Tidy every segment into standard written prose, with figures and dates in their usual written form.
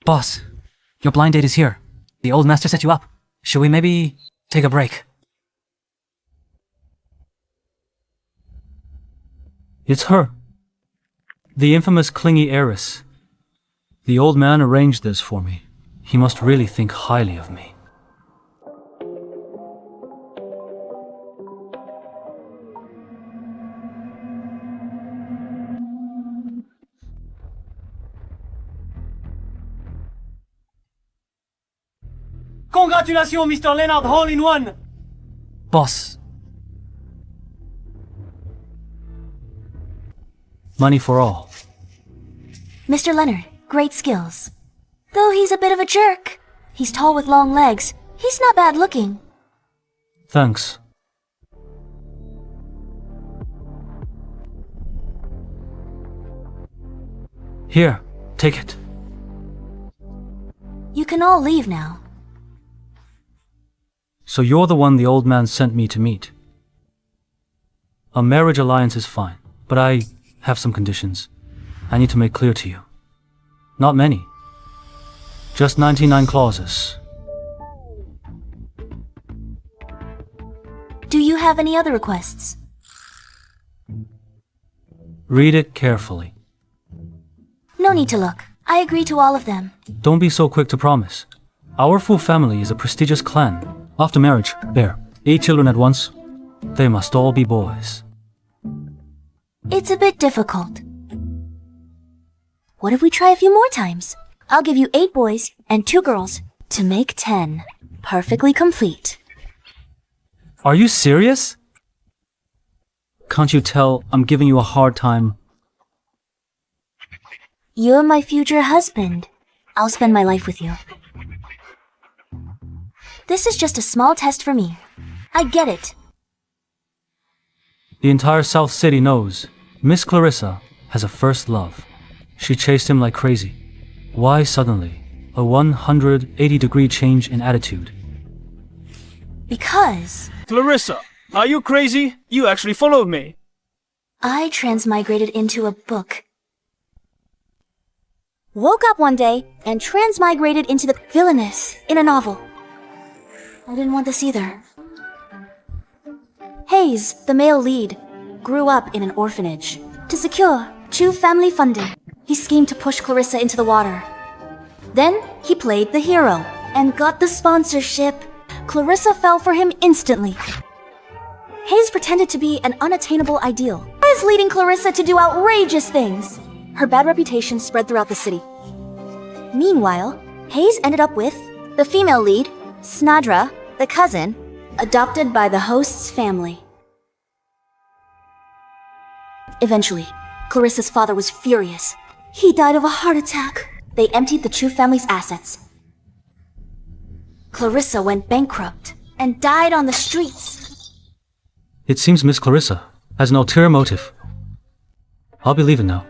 Boss, your blind date is here. The old master set you up. Should we maybe take a break? It's her. The infamous clingy heiress. The old man arranged this for me. He must really think highly of me. Congratulations, Mr. Leonard, hole-in-one! Boss, Money for all. Mr. Leonard, great skills. Though he's a bit of a jerk. He's tall with long legs. He's not bad looking. Thanks. Here, take it. You can all leave now. So you're the one the old man sent me to meet. A marriage alliance is fine, but I have some conditions I need to make clear to you. Not many. Just 99 clauses. Do you have any other requests? Read it carefully. No need to look. I agree to all of them. Don't be so quick to promise. Our Fu family is a prestigious clan. After marriage, bear 8 children at once. They must all be boys. It's a bit difficult. What if we try a few more times? I'll give you 8 boys and 2 girls to make 10. Perfectly complete. Are you serious? Can't you tell I'm giving you a hard time? You're my future husband. I'll spend my life with you. This is just a small test for me. I get it. The entire South City knows Miss Clarissa has a first love. She chased him like crazy. Why suddenly a 180-degree change in attitude? Because Clarissa, are you crazy? You actually followed me. I transmigrated into a book. Woke up one day and transmigrated into the villainess in a novel. I didn't want this either. Hayes, the male lead, grew up in an orphanage. To secure true family funding, he schemed to push Clarissa into the water. Then he played the hero and got the sponsorship. Clarissa fell for him instantly. Hayes pretended to be an unattainable ideal. Hayes leading Clarissa to do outrageous things. Her bad reputation spread throughout the city. Meanwhile, Hayes ended up with the female lead, Snadra, the cousin, adopted by the host's family. Eventually, Clarissa's father was furious. He died of a heart attack. They emptied the Chu family's assets. Clarissa went bankrupt and died on the streets. It seems Miss Clarissa has an ulterior motive. I'll be leaving now.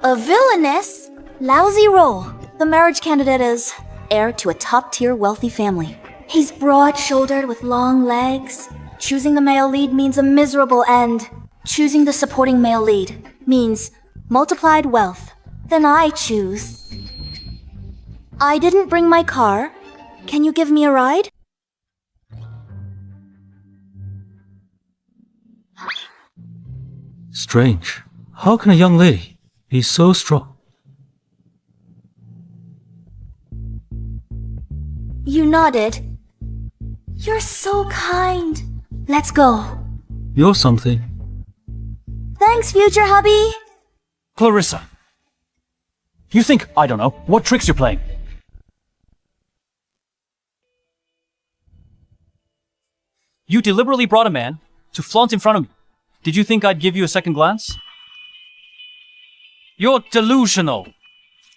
A villainess? Lousy role. The marriage candidate is heir to a top-tier wealthy family. He's broad-shouldered with long legs. Choosing the male lead means a miserable end. Choosing the supporting male lead means multiplied wealth. Then I choose. I didn't bring my car. Can you give me a ride? Strange. How can a young lady be so strong? You nodded. You're so kind. Let's go. You're something. Thanks, future hubby. Clarissa. You think I don't know what tricks you're playing? You deliberately brought a man to flaunt in front of me. Did you think I'd give you a second glance? You're delusional.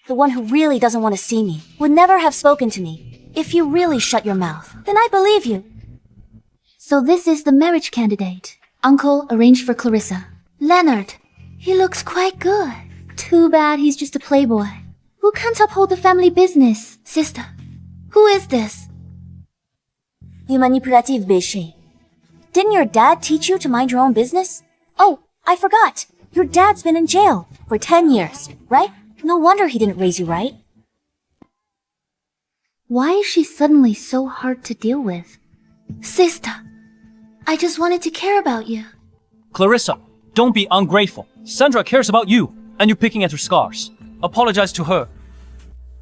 The one who really doesn't want to see me would never have spoken to me. If you really shut your mouth, then I believe you. So this is the marriage candidate. Uncle arranged for Clarissa. Leonard. He looks quite good. Too bad he's just a playboy who can't uphold the family business. Sister, who is this? You manipulative biche. Didn't your dad teach you to mind your own business? Oh, I forgot. Your dad's been in jail for 10 years, right? No wonder he didn't raise you right. Why is she suddenly so hard to deal with? Sister, I just wanted to care about you. Clarissa, don't be ungrateful. Sandra cares about you, and you're picking at her scars. Apologize to her.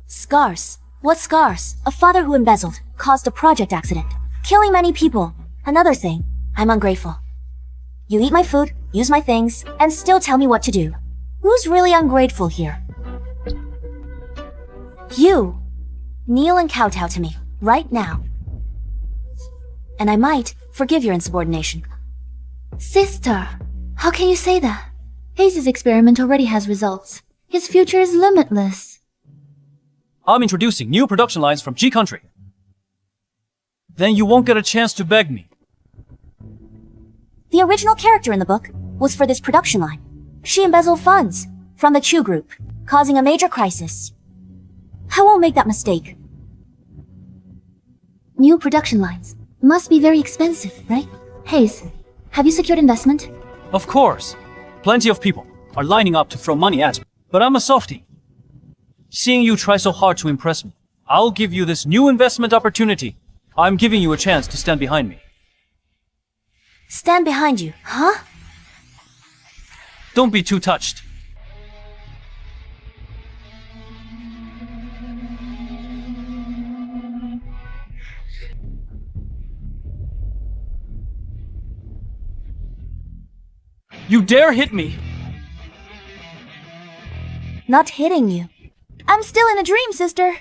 Scars? What scars? A father who embezzled, caused a project accident, killing many people. Another thing, I'm ungrateful. You eat my food, use my things, and still tell me what to do. Who's really ungrateful here? You. Kneel and kowtow to me, right now. And I might forgive your insubordination. Sister, how can you say that? Hayes' experiment already has results. His future is limitless. I'm introducing new production lines from G Country. Then you won't get a chance to beg me. The original character in the book was for this production line. She embezzled funds from the Chu group, causing a major crisis. I won't make that mistake. New production lines must be very expensive, right? Hayes, have you secured investment? Of course. Plenty of people are lining up to throw money at me. But I'm a softie. Seeing you try so hard to impress me, I'll give you this new investment opportunity. I'm giving you a chance to stand behind me. Stand behind you, huh? Don't be too touched. You dare hit me! Not hitting you. I'm still in a dream, sister.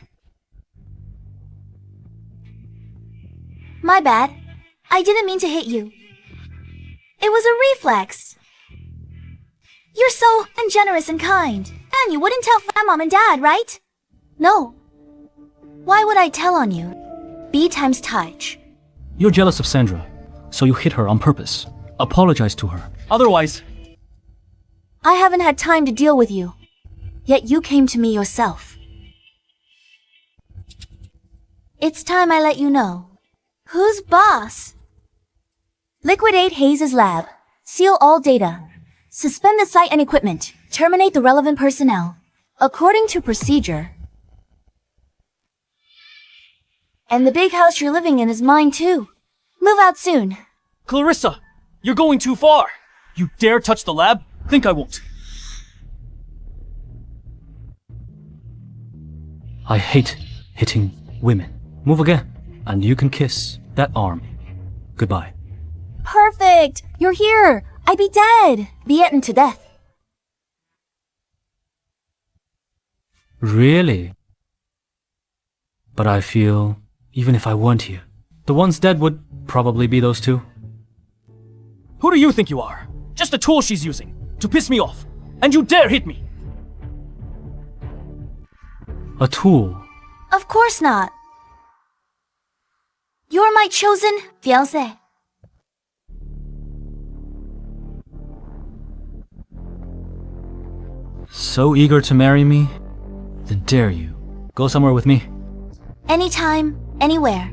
My bad. I didn't mean to hit you. It was a reflex. You're so ungenerous and kind. And you wouldn't tell my mom and dad, right? No. Why would I tell on you? B times Taj. You're jealous of Sandra, so you hit her on purpose. Apologize to her. Otherwise, I haven't had time to deal with you. Yet you came to me yourself. It's time I let you know. Who's boss? Liquidate Hayes' lab. Seal all data. Suspend the site and equipment. Terminate the relevant personnel. According to procedure. And the big house you're living in is mine too. Move out soon. Clarissa, you're going too far. You dare touch the lab? Think I won't. I hate hitting women. Move again, and you can kiss that arm. Goodbye. Perfect! You're here! I'd be dead! Beaten to death. Really? But I feel, even if I weren't here, the ones dead would probably be those two. Who do you think you are? Just a tool she's using to piss me off. And you dare hit me! A tool. Of course not. You're my chosen fiancé. So eager to marry me? Then dare you. Go somewhere with me. Anytime, anywhere.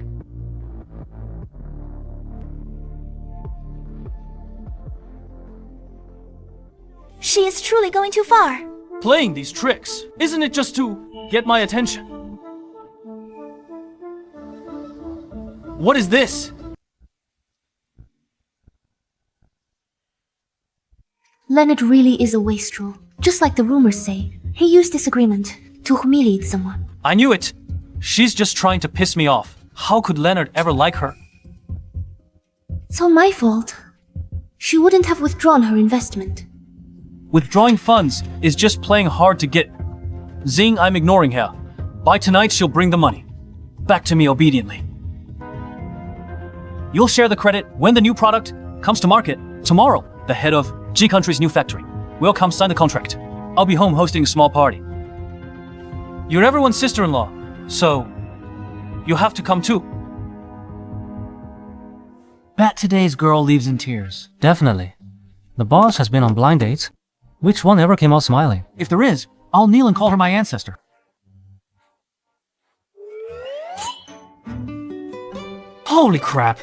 She is truly going too far. Playing these tricks, isn't it just to get my attention? What is this? Leonard really is a wastrel. Just like the rumors say, he used disagreement to humiliate someone. I knew it. She's just trying to piss me off. How could Leonard ever like her? It's all my fault. She wouldn't have withdrawn her investment. Withdrawing funds is just playing hard to get. Zing, I'm ignoring her. By tonight, she'll bring the money. Back to me obediently. You'll share the credit when the new product comes to market. Tomorrow, the head of G Country's new factory will come sign the contract. I'll be home hosting a small party. You're everyone's sister-in-law, so you have to come too. Bet today's girl leaves in tears. Definitely. The boss has been on blind dates. Which one ever came out smiling? If there is, I'll kneel and call her my ancestor. Holy crap!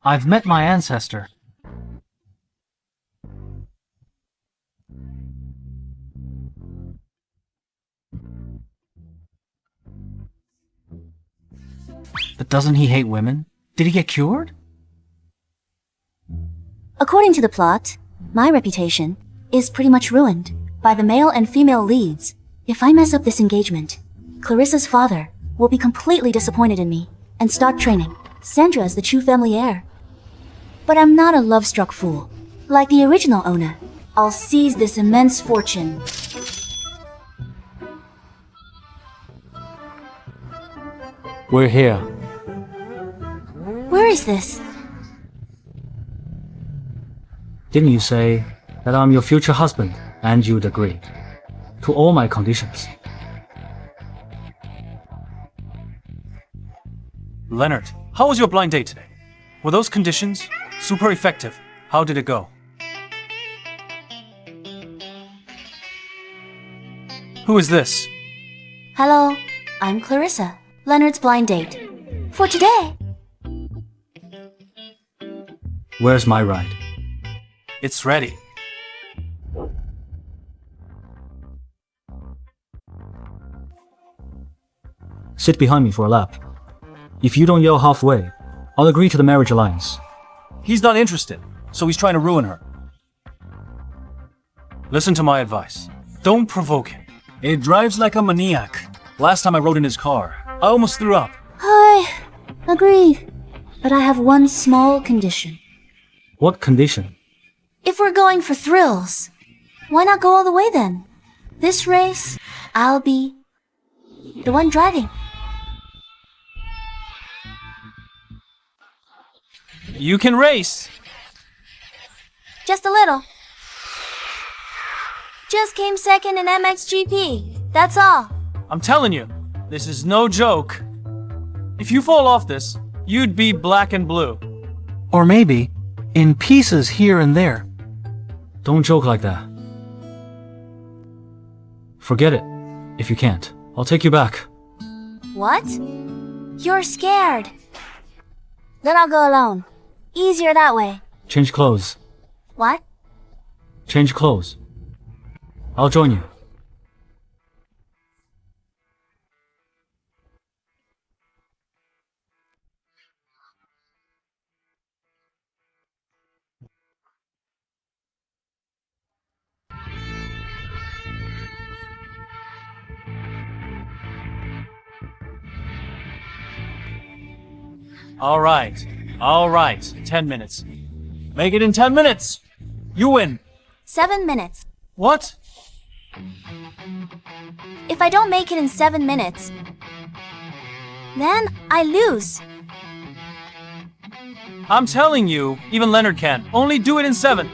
I've met my ancestor. But doesn't he hate women? Did he get cured? According to the plot, my reputation is pretty much ruined by the male and female leads. If I mess up this engagement, Clarissa's father will be completely disappointed in me and start training Sandra as the true family heir. But I'm not a love-struck fool. Like the original owner, I'll seize this immense fortune. We're here. Where is this? Didn't you say that I'm your future husband and you'd agree to all my conditions? Leonard, how was your blind date today? Were those conditions super effective? How did it go? Who is this? Hello, I'm Clarissa, Leonard's blind date. For today. Where's my ride? It's ready. Sit behind me for a lap. If you don't yell halfway, I'll agree to the marriage alliance. He's not interested, so he's trying to ruin her. Listen to my advice. Don't provoke him. He drives like a maniac. Last time I rode in his car, I almost threw up. Agreed. But I have one small condition. What condition? If we're going for thrills, why not go all the way then? This race, I'll be the one driving. You can race. Just a little. Just came second in MXGP. That's all. I'm telling you, this is no joke. If you fall off this, you'd be black and blue. Or maybe in pieces here and there. Don't joke like that. Forget it, if you can't. I'll take you back. What? You're scared. Then I'll go alone. Easier that way. Change clothes. What? Change clothes. I'll join you. All right. 10 minutes. Make it in 10 minutes. You win. 7 minutes. What? If I don't make it in 7 minutes, then I lose. I'm telling you, even Leonard can. Only do it in 7.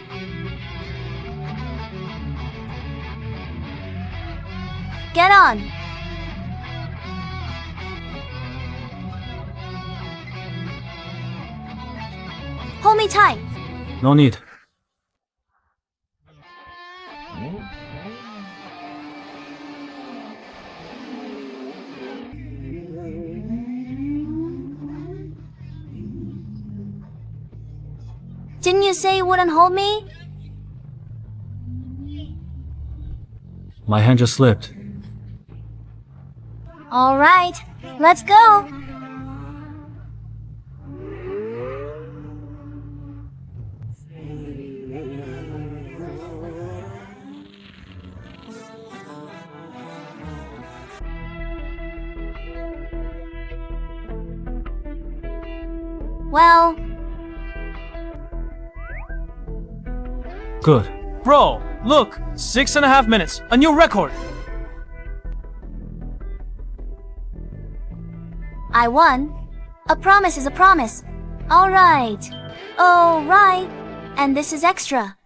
Get on. Hold me tight. No need. Didn't you say you wouldn't hold me? My hand just slipped. All right, let's go. Well, Good. Bro, look, 6.5 minutes, a new record. I won. A promise is a promise. All right. And this is extra.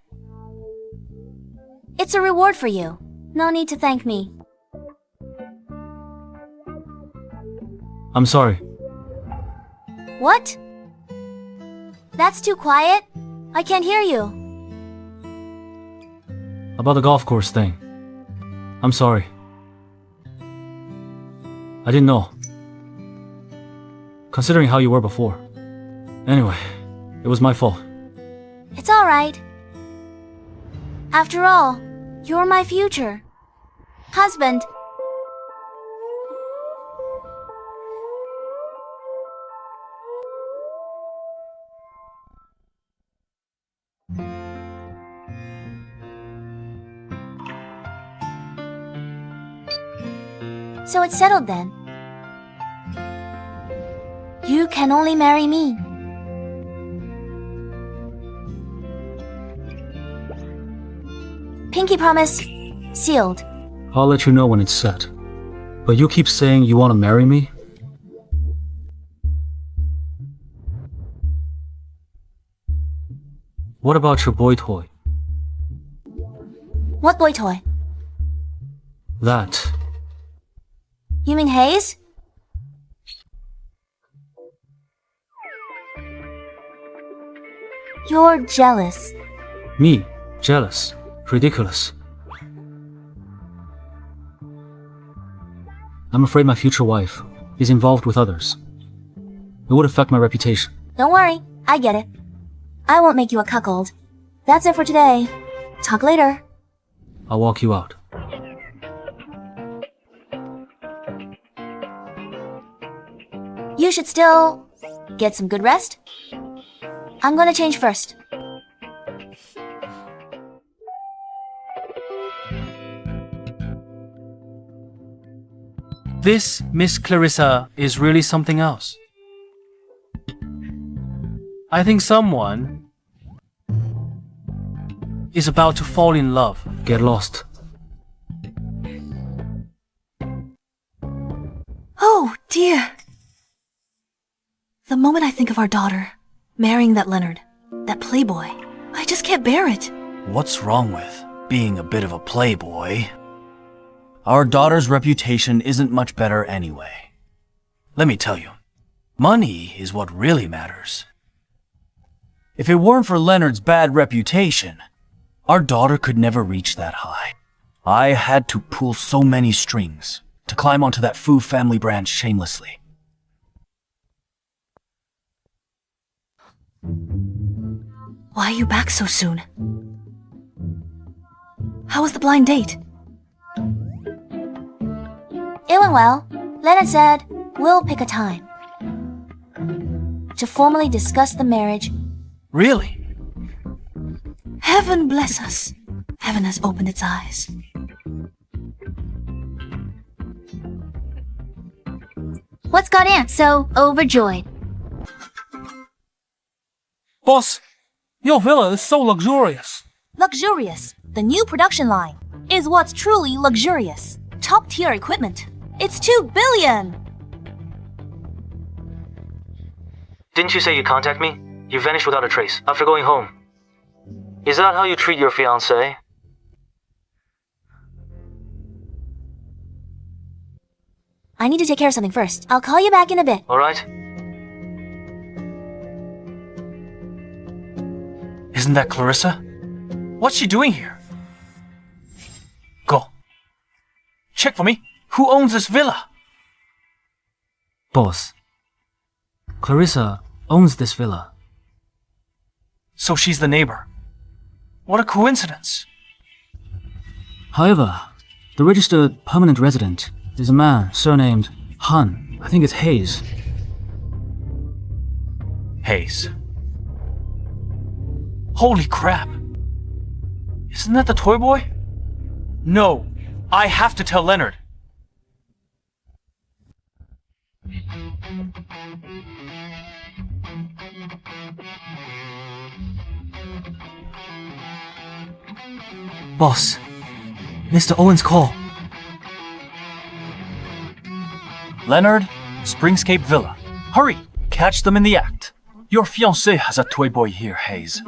It's a reward for you. No need to thank me. I'm sorry. What? That's too quiet. I can't hear you. About the golf course thing. I'm sorry. I didn't know. Considering how you were before. Anyway, It was my fault. It's alright. After all, you're my future husband. So it's settled then. You can only marry me. Pinky promise, sealed. I'll let you know when it's set. But you keep saying you want to marry me? What about your boy toy? What boy toy? That. You mean Hayes? You're jealous. Me? Jealous? Ridiculous. I'm afraid my future wife is involved with others. It would affect my reputation. Don't worry, I get it. I won't make you a cuckold. That's it for today. Talk later. I'll walk you out. You should still get some good rest. I'm gonna change first. This Miss Clarissa is really something else. I think someone is about to fall in love. Get lost. Oh, dear. The moment I think of our daughter marrying that Leonard, that Playboy, I just can't bear it. What's wrong with being a bit of a playboy? Our daughter's reputation isn't much better anyway. Let me tell you, money is what really matters. If it weren't for Leonard's bad reputation, our daughter could never reach that high. I had to pull so many strings to climb onto that Fu family branch shamelessly. Why are you back so soon? How was the blind date? It went well. Leonard said, we'll pick a time to formally discuss the marriage. Really? Heaven bless us. Heaven has opened its eyes. What's got Aunt so overjoyed? Boss, your villa is so luxurious. Luxurious, the new production line, is what's truly luxurious. Top-tier equipment. It's 2 billion! Didn't you say you'd contact me? You vanished without a trace, after going home. Is that how you treat your fiancé? I need to take care of something first. I'll call you back in a bit. Alright? Isn't that Clarissa? What's she doing here? Go. Check for me. Who owns this villa? Boss, Clarissa owns this villa. So she's the neighbor. What a coincidence. However, the registered permanent resident is a man surnamed Han. I think it's Hayes. Hayes. Holy crap. Isn't that the toy boy? No, I have to tell Leonard. Boss, Mr. Owen's call. Leonard, Springscape Villa. Hurry, catch them in the act. Your fiancé has a toy boy here, Hayes.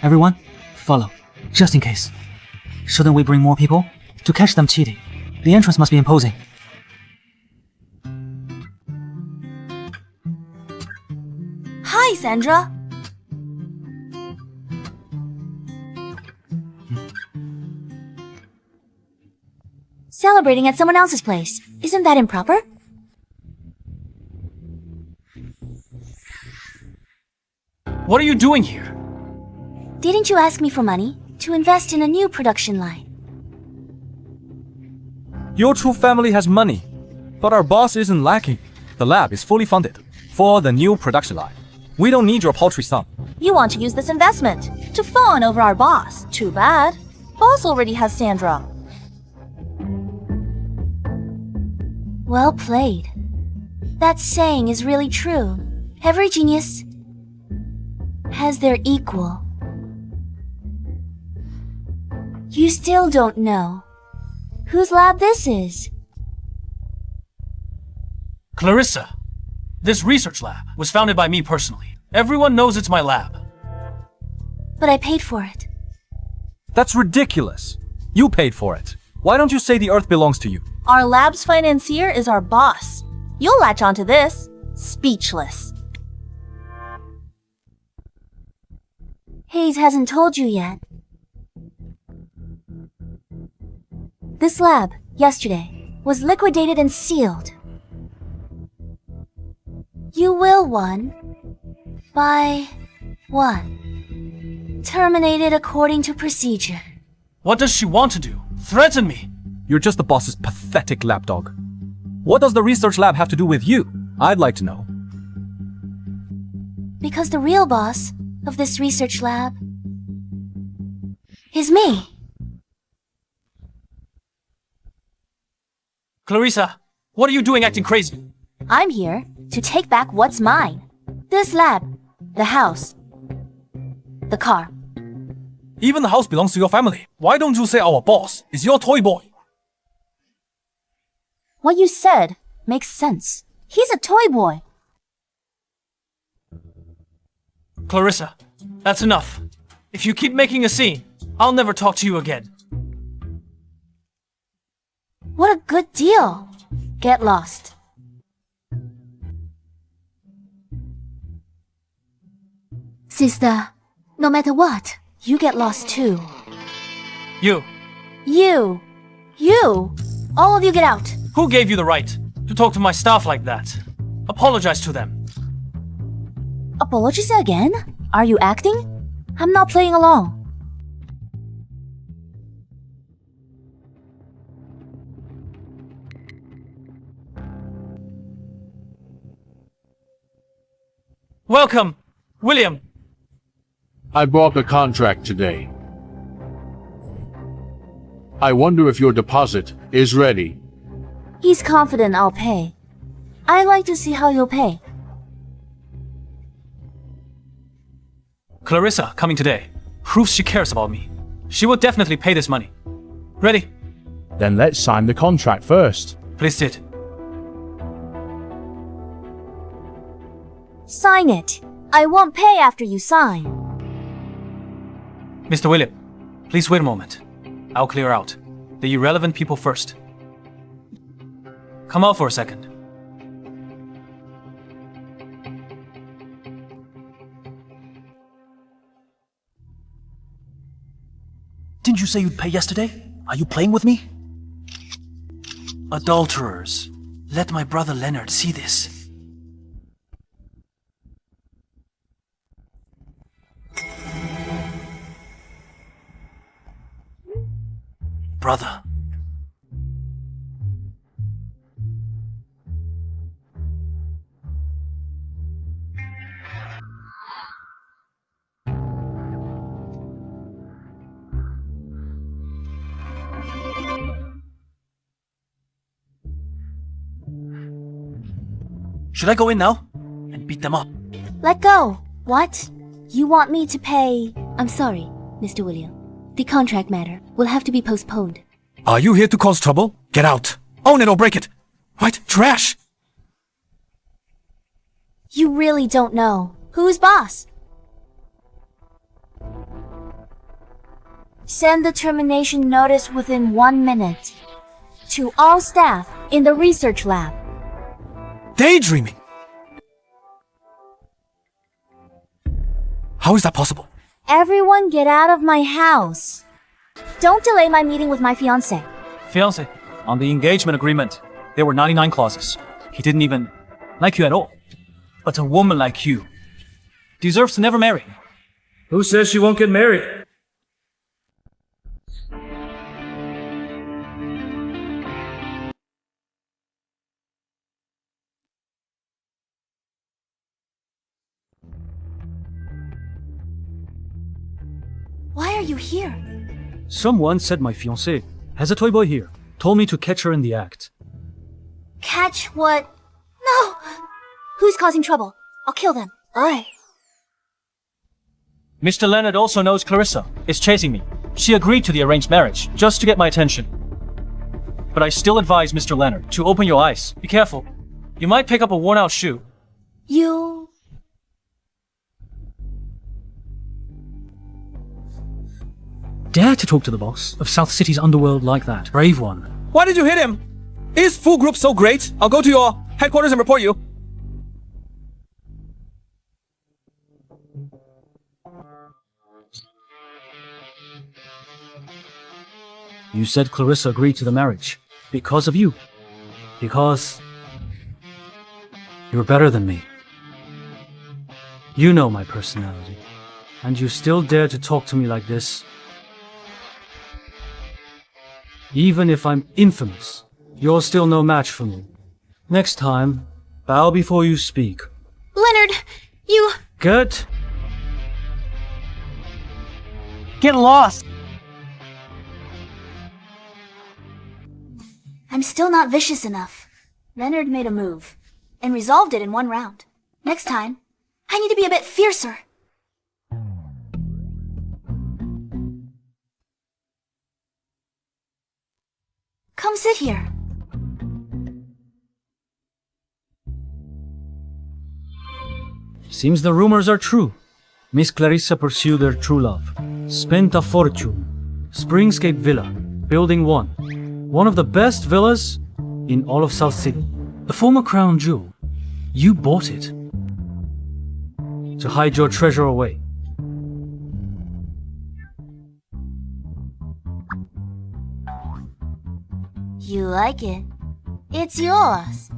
Everyone, follow, just in case. Shouldn't we bring more people? To catch them cheating, the entrance must be imposing. Hi, Sandra. Celebrating at someone else's place. Isn't that improper? What are you doing here? Didn't you ask me for money to invest in a new production line? Your true family has money, but our boss isn't lacking. The lab is fully funded for the new production line. We don't need your paltry sum. You want to use this investment to fawn over our boss. Too bad. Boss already has Sandra. Well played. That saying is really true. Every genius has their equal. You still don't know whose lab this is. Clarissa, this research lab was founded by me personally. Everyone knows it's my lab. But I paid for it. That's ridiculous. You paid for it. Why don't you say the Earth belongs to you? Our lab's financier is our boss. You'll latch onto this. Speechless. Hayes hasn't told you yet. This lab, yesterday, was liquidated and sealed. You will one by one. Terminated according to procedure. What does she want to do? Threaten me? You're just the boss's pathetic lapdog. What does the research lab have to do with you? I'd like to know. Because the real boss of this research lab is me. Clarissa, what are you doing acting crazy? I'm here to take back what's mine. This lab, the house, the car. Even the house belongs to your family. Why don't you say our boss is your toy boy? What you said makes sense. He's a toy boy. Clarissa, that's enough. If you keep making a scene, I'll never talk to you again. What a good deal. Get lost. Sister, no matter what, you get lost too. You, You! All of you get out. who gave you the right to talk to my staff like that? Apologize to them. Apologies again? Are you acting? I'm not playing along. Welcome, William. I bought the contract today. I wonder if your deposit is ready. He's confident I'll pay. I'd like to see how you'll pay. Clarissa, coming today, proves she cares about me. She will definitely pay this money. Ready? Then let's sign the contract first. Please sit. Sign it. I won't pay after you sign. Mr. William, please wait a moment. I'll clear out the irrelevant people first. Come out for a second. Didn't you say you'd pay yesterday? Are you playing with me? Adulterers. Let my brother Leonard see this. Brother. Should I go in now and beat them up? Let go. What? You want me to pay? I'm sorry, Mr. William. The contract matter will have to be postponed. Are you here to cause trouble? Get out. Own it or break it. Right? Trash! You really don't know. Who's boss? Send the termination notice within 1 minute to all staff in the research lab. Daydreaming! How is that possible? Everyone get out of my house. Don't delay my meeting with my fiancé. Fiancé, On the engagement agreement, there were 99 clauses. He didn't even like you at all. But a woman like you deserves to never marry. Who says she won't get married? Why are you here? Someone said my fiancé has a toy boy here. Told me to catch her in the act. Catch what? No! Who's causing trouble? I'll kill them. Oi. Mr. Leonard also knows Clarissa is chasing me. She agreed to the arranged marriage just to get my attention. But I still advise Mr. Leonard to open your eyes. Be careful. You might pick up a worn-out shoe. You... Dare to talk to the boss of South City's underworld like that. Brave one. Why did you hit him? Is full group so great? I'll go to your headquarters and report you. You said Clarissa agreed to the marriage. Because of you. Because... you're better than me. You know my personality. And you still dare to talk to me like this. Even if I'm infamous, you're still no match for me. Next time, bow before you speak. Leonard, you... Good. Get lost! I'm still not vicious enough. Leonard made a move, and resolved it in one round. Next time, I need to be a bit fiercer. Come sit here. Seems the rumors are true. Miss Clarissa pursued their true love. Spent a fortune. Springscape Villa, Building 1. One of the best villas in all of South City. The former crown jewel. You bought it. To hide your treasure away. You like it. It's yours.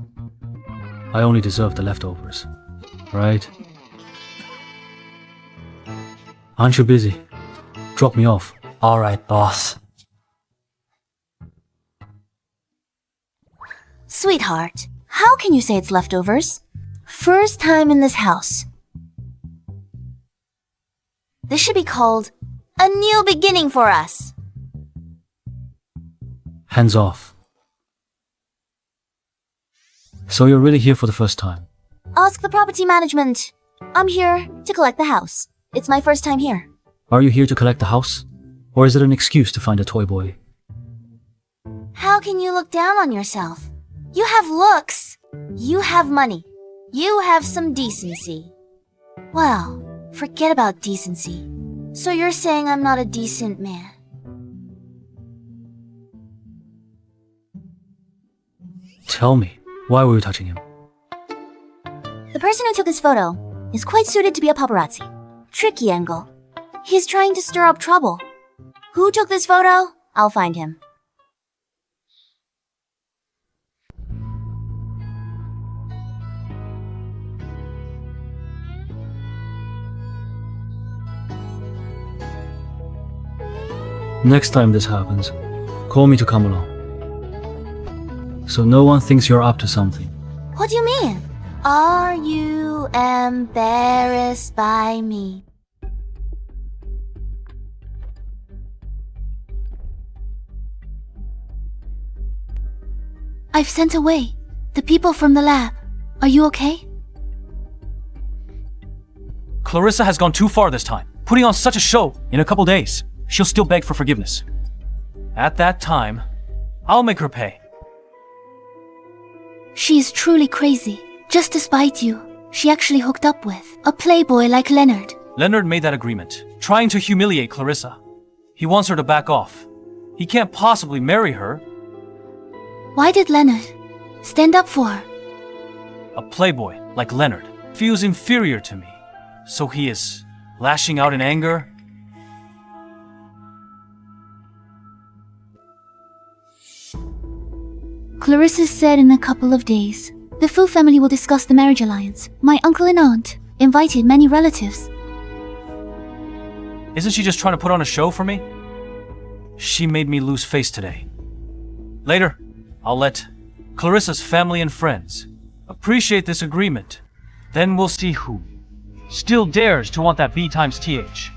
I only deserve the leftovers. Right? Aren't you busy? Drop me off. Alright, boss. Sweetheart, how can you say it's leftovers? First time in this house. This should be called a new beginning for us. Hands off. So you're really here for the first time? Ask the property management. I'm here to collect the house. It's my first time here. Are you here to collect the house? Or is it an excuse to find a toy boy? How can you look down on yourself? You have looks. You have money. You have some decency. Well, forget about decency. So you're saying I'm not a decent man? Tell me, why were you touching him? The person who took this photo is quite suited to be a paparazzi. Tricky angle. He's trying to stir up trouble. Who took this photo? I'll find him. Next time this happens, call me to come along. So no one thinks you're up to something. What do you mean? Are you embarrassed by me? I've sent away the people from the lab. Are you okay? Clarissa has gone too far this time, putting on such a show. In a couple days, she'll still beg for forgiveness. At that time, I'll make her pay. She is truly crazy. Just to spite you, she actually hooked up with a playboy like Leonard. Leonard made that agreement, trying to humiliate Clarissa. He wants her to back off. He can't possibly marry her. Why did Leonard stand up for her? A playboy like Leonard feels inferior to me, so he is lashing out in anger. Clarissa said in a couple of days. The Fu family will discuss the marriage alliance. My uncle and aunt invited many relatives. Isn't she just trying to put on a show for me? She made me lose face today. Later, I'll let Clarissa's family and friends appreciate this agreement. Then we'll see who still dares to want that B times TH.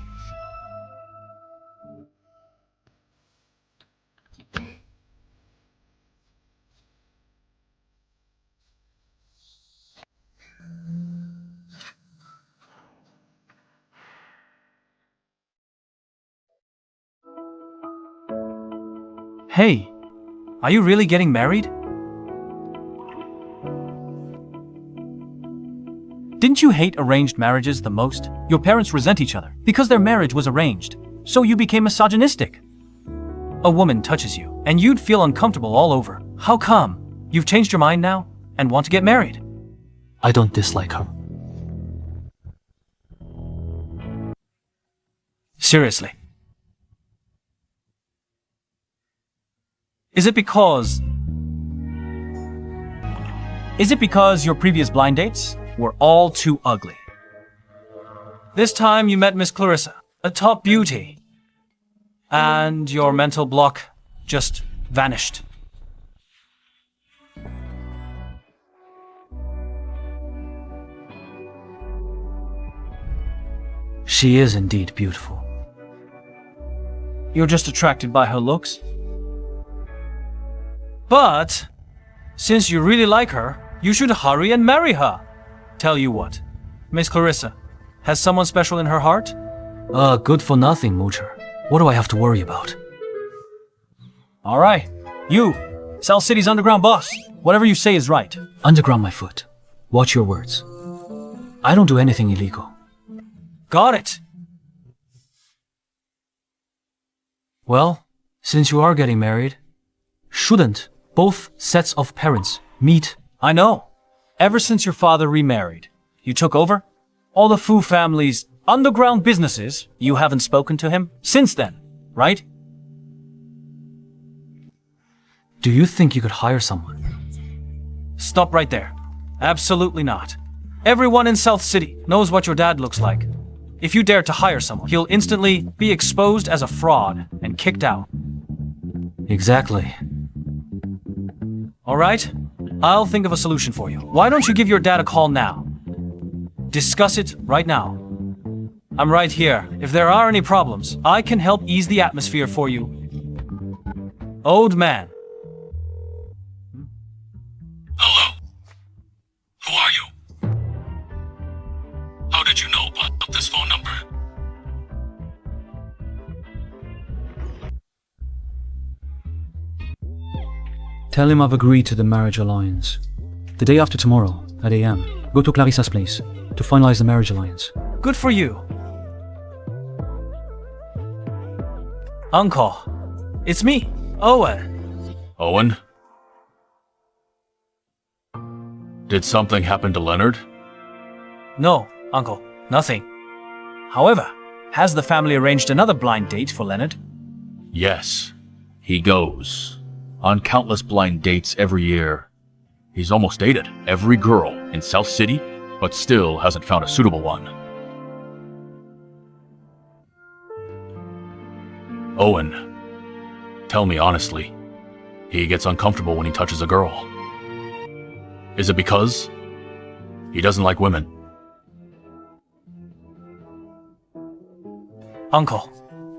Hey, are you really getting married? Didn't you hate arranged marriages the most? Your parents resent each other because their marriage was arranged, so you became misogynistic. A woman touches you, and you'd feel uncomfortable all over. How come? You've changed your mind now and want to get married? I don't dislike her. Seriously. Is it because your previous blind dates were all too ugly? This time you met Miss Clarissa, a top beauty, and your mental block just vanished. She is indeed beautiful. You're just attracted by her looks? But, since you really like her, you should hurry and marry her. Tell you what, Miss Clarissa, has someone special in her heart? Good for nothing, Moocher. What do I have to worry about? Alright, you, South City's underground boss. Whatever you say is right. Underground my foot. Watch your words. I don't do anything illegal. Got it. Well, since you are getting married, shouldn't both sets of parents meet? I know. Ever since your father remarried, you took over all the Fu family's underground businesses. You haven't spoken to him since then, right? Do you think you could hire someone? Stop right there. Absolutely not. Everyone in South City knows what your dad looks like. If you dare to hire someone, he'll instantly be exposed as a fraud and kicked out. Exactly. Alright, I'll think of a solution for you. Why don't you give your dad a call now? Discuss it right now. I'm right here. If there are any problems, I can help ease the atmosphere for you. Old man. Hello? Who are you? How did you know about this phone number? Tell him I've agreed to the marriage alliance. The day after tomorrow, at AM, go to Clarissa's place to finalize the marriage alliance. Good for you. Uncle, it's me, Owen. Owen? Did something happen to Leonard? No, Uncle, nothing. However, has the family arranged another blind date for Leonard? Yes. He goes on countless blind dates every year. He's almost dated every girl in South City, but still hasn't found a suitable one. Owen, tell me honestly, he gets uncomfortable when he touches a girl. Is it because he doesn't like women? Uncle,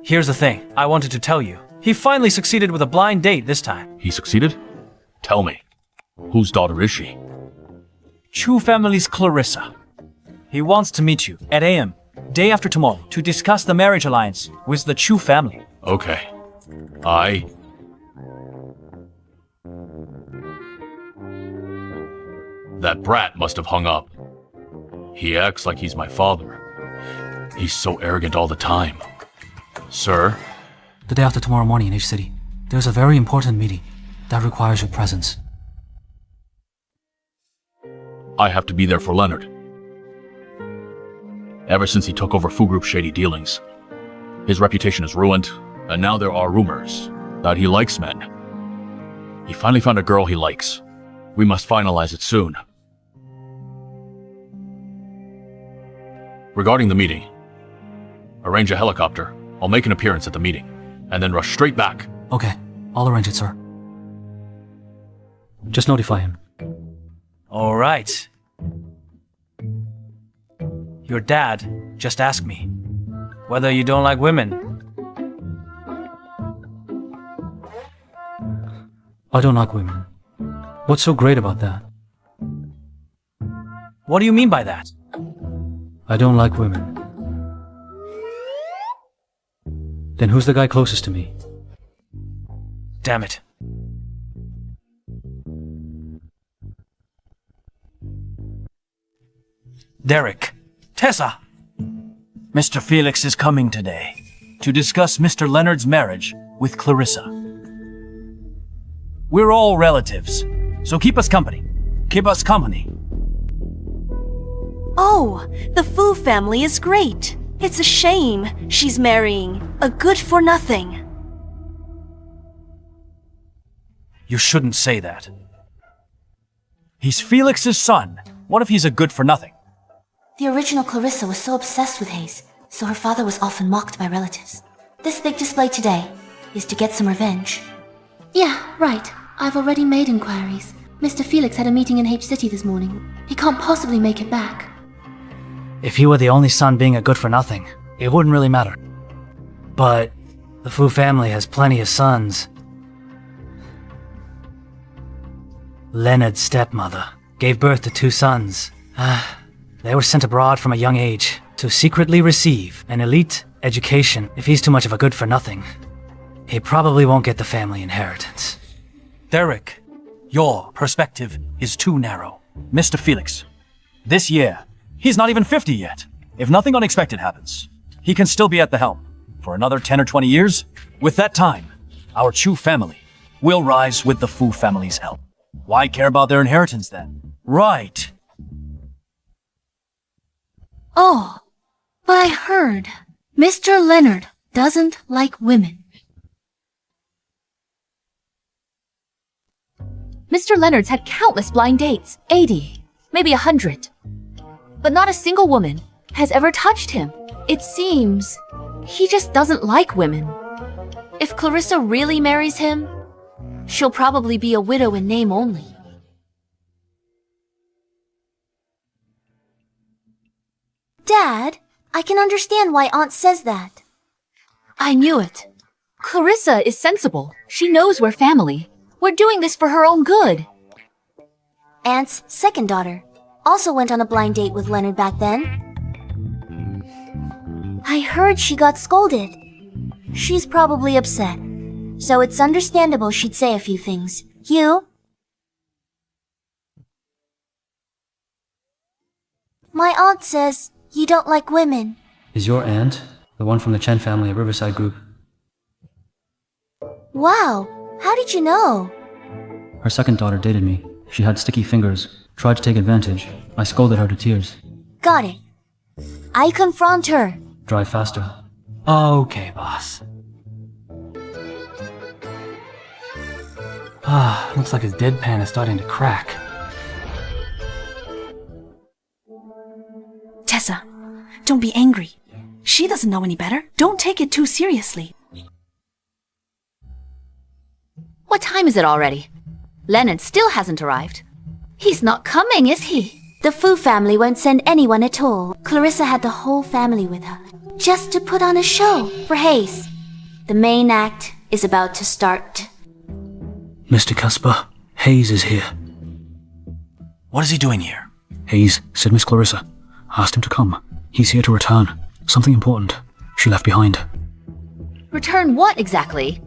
here's the thing I wanted to tell you. He finally succeeded with a blind date this time. He succeeded? Tell me, whose daughter is she? Chu family's Clarissa. He wants to meet you at AM, day after tomorrow, to discuss the marriage alliance with the Chu family. Okay. That brat must have hung up. He acts like he's my father. He's so arrogant all the time. Sir? The day after tomorrow morning in H City, there's a very important meeting that requires your presence. I have to be there for Leonard. Ever since he took over Fu Group's shady dealings, his reputation is ruined, and now there are rumors that he likes men. He finally found a girl he likes. We must finalize it soon. Regarding the meeting, arrange a helicopter. I'll make an appearance at the meeting, and then rush straight back. Okay, I'll arrange it, sir. Just notify him. All right. Your dad just asked me whether you don't like women. I don't like women. What's so great about that? What do you mean by that? I don't like women. Then who's the guy closest to me? Damn it. Derek. Tessa. Mr. Felix is coming today to discuss Mr. Leonard's marriage with Clarissa. We're all relatives, so keep us company. Keep us company. Oh, the Fu family is great. It's a shame she's marrying a good-for-nothing. You shouldn't say that. He's Felix's son. What if he's a good-for-nothing? The original Clarissa was so obsessed with Hayes, so her father was often mocked by relatives. This big display today is to get some revenge. Yeah, right. I've already made inquiries. Mr. Felix had a meeting in H City this morning. He can't possibly make it back. If he were the only son being a good-for-nothing, it wouldn't really matter. But the Fu family has plenty of sons. Leonard's stepmother gave birth to 2 sons. They were sent abroad from a young age to secretly receive an elite education. If he's too much of a good-for-nothing, he probably won't get the family inheritance. Derek, your perspective is too narrow. Mr. Felix, this year, he's not even 50 yet. If nothing unexpected happens, he can still be at the helm for another 10 or 20 years. With that time, our Chu family will rise with the Fu family's help. Why care about their inheritance then? Right. Oh, but I heard Mr. Leonard doesn't like women. Mr. Leonard's had countless blind dates, 80, maybe 100. But not a single woman has ever touched him. It seems he just doesn't like women. If Clarissa really marries him, she'll probably be a widow in name only. Dad, I can understand why Aunt says that. I knew it. Clarissa is sensible. She knows we're family. We're doing this for her own good. Aunt's second daughter also went on a blind date with Leonard back then. I heard she got scolded. She's probably upset, so it's understandable she'd say a few things. You? My aunt says you don't like women. Is your aunt the one from the Chen family at Riverside Group? Wow, how did you know? Her second daughter dated me. She had sticky fingers, tried to take advantage. I scolded her to tears. Got it. I confront her. Drive faster. Okay, boss. Looks like his deadpan is starting to crack. Tessa, don't be angry. She doesn't know any better. Don't take it too seriously. What time is it already? Leonard still hasn't arrived. He's not coming, is he? The Fu family won't send anyone at all. Clarissa had the whole family with her, just to put on a show for Hayes. The main act is about to start. Mr. Casper, Hayes is here. What is he doing here? Hayes said Miss Clarissa asked him to come. He's here to return something important she left behind. Return what exactly?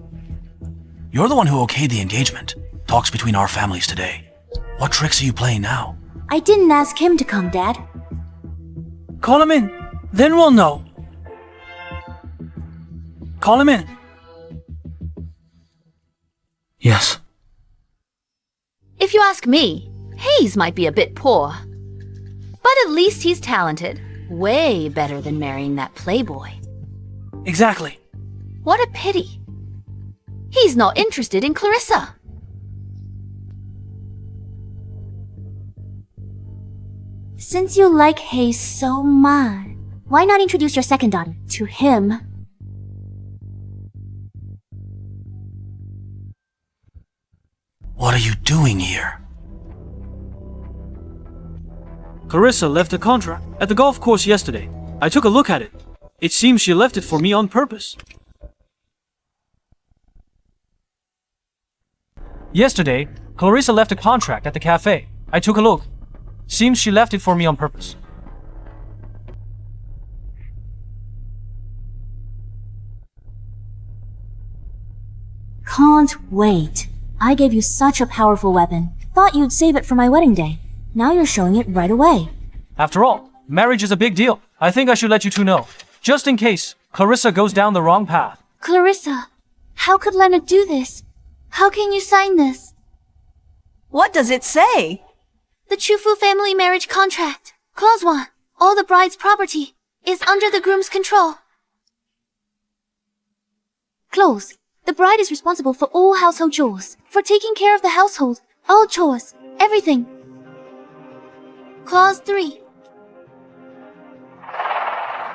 You're the one who okayed the engagement. Talks between our families today. What tricks are you playing now? I didn't ask him to come, Dad. Call him in, then we'll know. Call him in. Yes. If you ask me, Hayes might be a bit poor. But at least he's talented. Way better than marrying that Playboy. Exactly. What a pity. He's not interested in Clarissa. Since you like Hayes so much, why not introduce your second daughter to him? What are you doing here? Clarissa left a contract at the golf course yesterday. I took a look at it. It seems she left it for me on purpose. Yesterday, Clarissa left a contract at the cafe. I took a look. Seems she left it for me on purpose. Can't wait. I gave you such a powerful weapon. Thought you'd save it for my wedding day. Now you're showing it right away. After all, marriage is a big deal. I think I should let you two know. Just in case Clarissa goes down the wrong path. Clarissa, how could Leonard do this? How can you sign this? What does it say? The Chufu family marriage contract. Clause 1. All the bride's property is under the groom's control. Clause. The bride is responsible for all household chores, for taking care of the household, all chores, everything. Clause 3.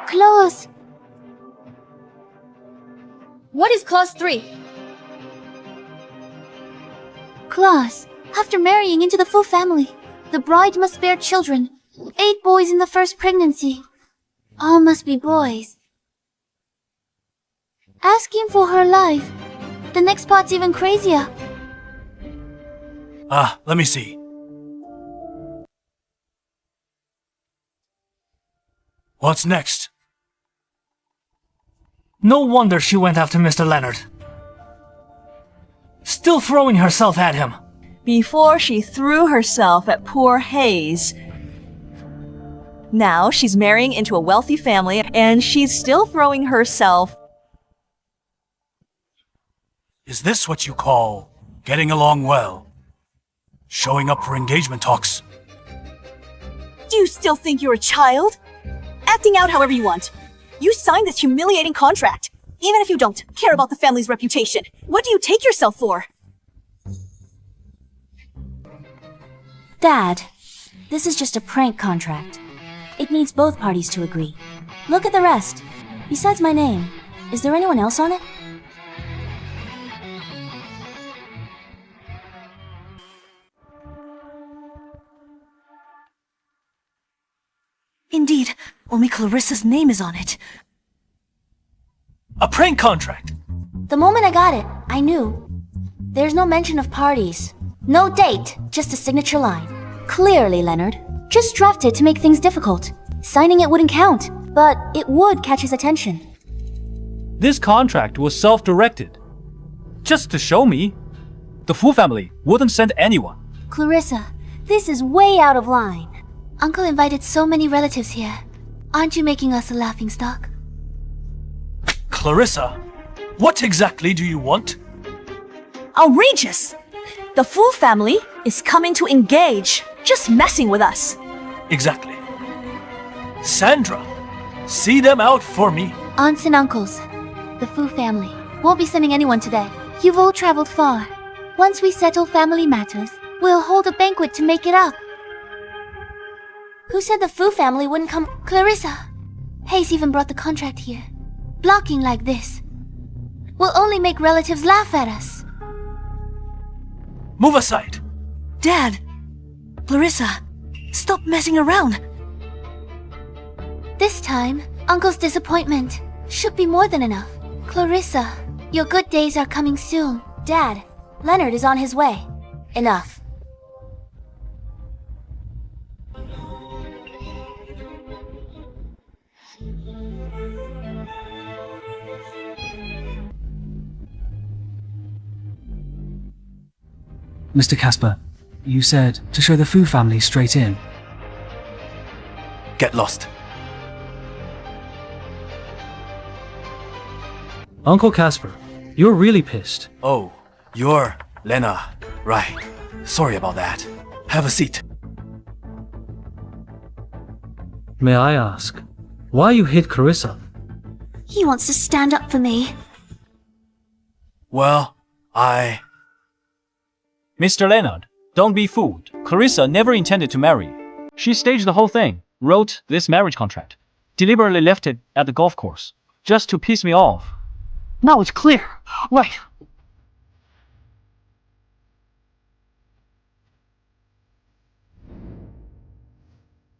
Clause. What is Clause 3? Clause. After marrying into the full family, the bride must bear children. 8 boys in the first pregnancy. All must be boys. Asking for her life. The next part's even crazier. Let me see. What's next? No wonder she went after Mr. Leonard. Still throwing herself at him. Before she threw herself at poor Hayes. Now she's marrying into a wealthy family and she's still throwing herself. Is this what you call getting along well? Showing up for engagement talks? Do you still think you're a child? Acting out however you want. You signed this humiliating contract. Even if you don't care about the family's reputation, what do you take yourself for? Dad, this is just a prank contract. It needs both parties to agree. Look at the rest. Besides my name, is there anyone else on it? Indeed, only Clarissa's name is on it. A prank contract? The moment I got it, I knew. There's no mention of parties. No date, just a signature line. Clearly, Leonard. Just drafted to make things difficult. Signing it wouldn't count, but it would catch his attention. This contract was self-directed. Just to show me. The Fu family wouldn't send anyone. Clarissa, this is way out of line. Uncle invited so many relatives here. Aren't you making us a laughingstock? Clarissa, what exactly do you want? Outrageous! The Fu family is coming to engage, just messing with us. Exactly. Sandra, see them out for me. Aunts and uncles, the Fu family won't be sending anyone today. You've all traveled far. Once we settle family matters, we'll hold a banquet to make it up. Who said the Fu family wouldn't come? Clarissa. Hayes even brought the contract here. Blocking like this will only make relatives laugh at us. Move aside. Dad! Clarissa, stop messing around. This time, Uncle's disappointment should be more than enough. Clarissa, your good days are coming soon. Dad, Leonard is on his way. Enough. Mr. Casper, you said to show the Fu family straight in. Get lost. Uncle Casper, you're really pissed. Oh, you're Lena. Right. Sorry about that. Have a seat. May I ask, why you hid Clarissa? He wants to stand up for me. Well, Mr. Leonard, don't be fooled. Clarissa never intended to marry you. She staged the whole thing, wrote this marriage contract, deliberately left it at the golf course, just to piss me off. Now it's clear. Right.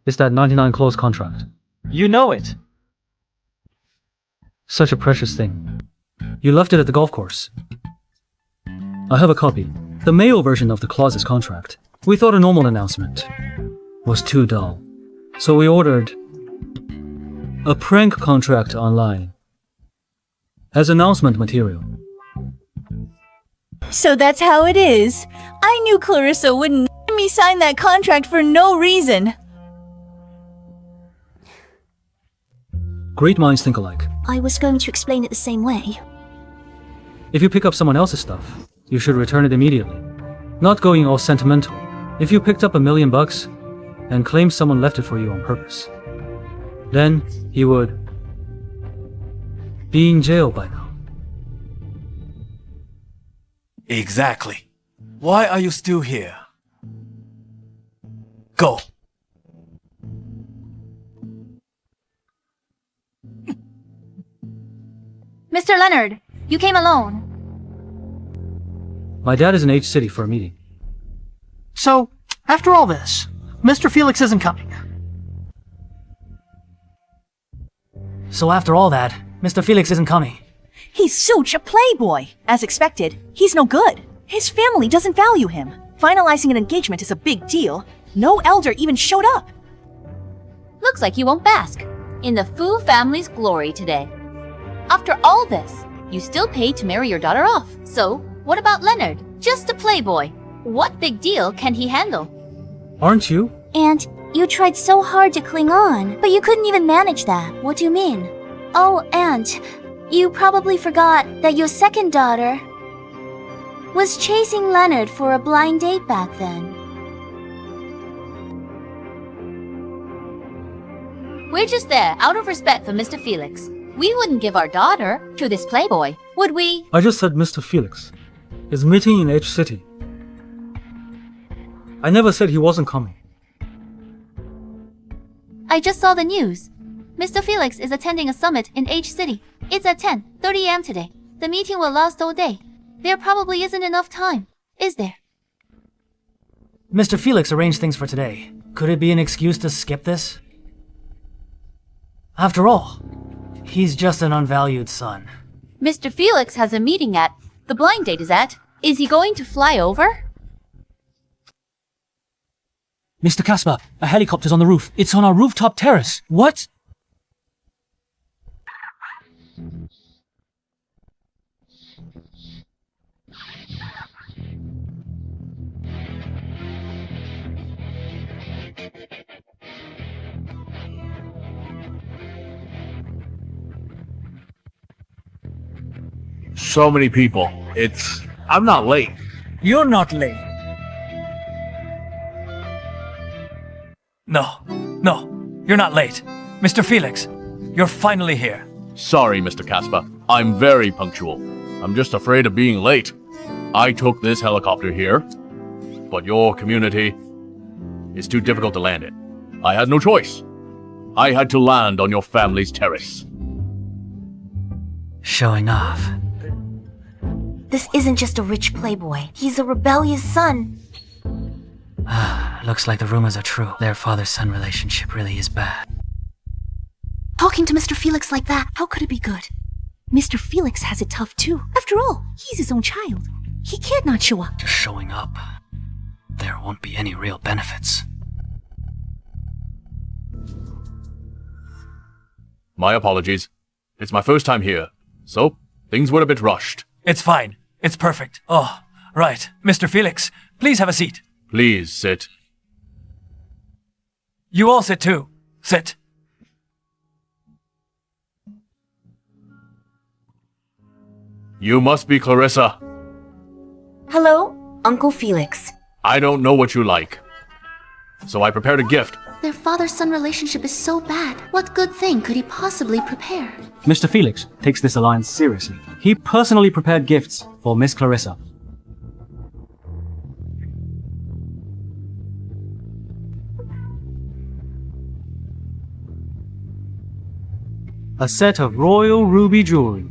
It's that 99 clause contract. You know it. Such a precious thing. You left it at the golf course. I have a copy. The male version of the clauses contract. We thought a normal announcement was too dull. So we ordered a prank contract online as announcement material. So that's how it is. I knew Clarissa wouldn't let me sign that contract for no reason. Great minds think alike. I was going to explain it the same way. If you pick up someone else's stuff, you should return it immediately. Not going all sentimental. If you picked up $1 million and claimed someone left it for you on purpose, then he would be in jail by now. Exactly. Why are you still here? Go. Mr. Leonard, you came alone. My dad is in H City for a meeting. So, after all this, Mr. Felix isn't coming. So after all that, Mr. Felix isn't coming. He's such a playboy. As expected, he's no good. His family doesn't value him. Finalizing an engagement is a big deal. No elder even showed up. Looks like you won't bask in the Fu family's glory today. After all this, you still paid to marry your daughter off. So, what about Leonard? Just a playboy. What big deal can he handle? Aren't you? And you tried so hard to cling on, but you couldn't even manage that. What do you mean? Oh, and you probably forgot that your second daughter was chasing Leonard for a blind date back then. We're just there out of respect for Mr. Felix. We wouldn't give our daughter to this playboy, would we? I just said Mr. Felix is meeting in H City. I never said he wasn't coming. I just saw the news. Mr. Felix is attending a summit in H City. It's at 10:30 a.m. today. The meeting will last all day. There probably isn't enough time, is there? Mr. Felix arranged things for today. Could it be an excuse to skip this? After all, he's just an unvalued son. Mr. Felix has a meeting at the blind date is at. Is he going to fly over? Mr. Casper, a helicopter's on the roof. It's on our rooftop terrace. What? So many people. I'm not late. You're not late. No, you're not late. Mr. Felix, you're finally here. Sorry, Mr. Casper. I'm very punctual. I'm just afraid of being late. I took this helicopter here, but your community is too difficult to land in. I had no choice. I had to land on your family's terrace. Showing off. This isn't just a rich playboy. He's a rebellious son. Looks like the rumors are true. Their father-son relationship really is bad. Talking to Mr. Felix like that, how could it be good? Mr. Felix has it tough too. After all, he's his own child. He can't not show up. Just showing up. There won't be any real benefits. My apologies. It's my first time here, so things were a bit rushed. It's fine. It's perfect. Oh, right. Mr. Felix, please have a seat. Please sit. You all sit too. Sit. You must be Clarissa. Hello, Uncle Felix. I don't know what you like, so I prepared a gift. Their father-son relationship is so bad. What good thing could he possibly prepare? Mr. Felix takes this alliance seriously. He personally prepared gifts for Miss Clarissa. A set of royal ruby jewelry.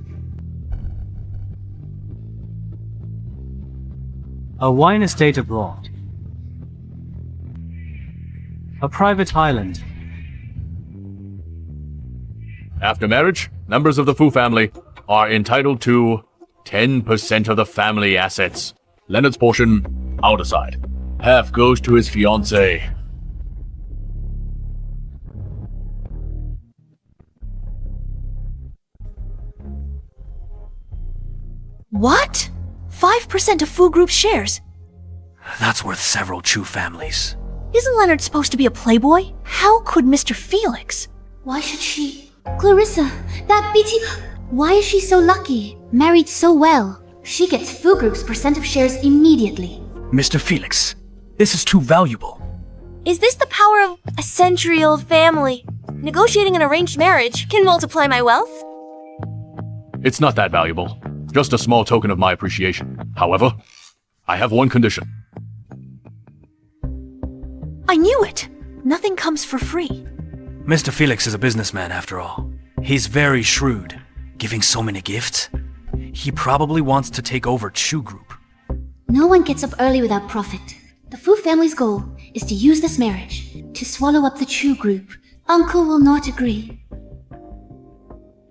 A wine estate abroad. A private island. After marriage, members of the Fu family are entitled to 10% of the family assets. Leonard's portion, I'll decide. Half goes to his fiancé. What? 5% of Fu Group's shares? That's worth several Chu families. Isn't Leonard supposed to be a playboy? How could Mr. Felix? Why should she? Clarissa, that BT. Why is she so lucky? Married so well. She gets Fu Group's percent of shares immediately. Mr. Felix, this is too valuable. Is this the power of a century-old family? Negotiating an arranged marriage can multiply my wealth? It's not that valuable. Just a small token of my appreciation. However, I have one condition. I knew it! Nothing comes for free. Mr. Felix is a businessman after all. He's very shrewd. Giving so many gifts? He probably wants to take over Chu Group. No one gets up early without profit. The Fu family's goal is to use this marriage to swallow up the Chu Group. Uncle will not agree.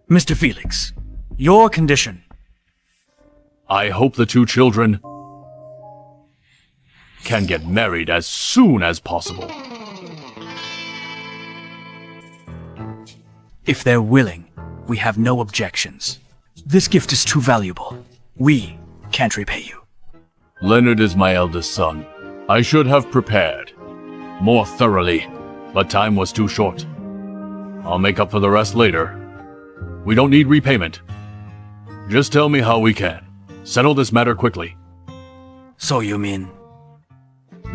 Mr. Felix, your condition. I hope the two children can get married as soon as possible. If they're willing, we have no objections. This gift is too valuable. We can't repay you. Leonard is my eldest son. I should have prepared more thoroughly, but time was too short. I'll make up for the rest later. We don't need repayment. Just tell me how we can settle this matter quickly. So you mean?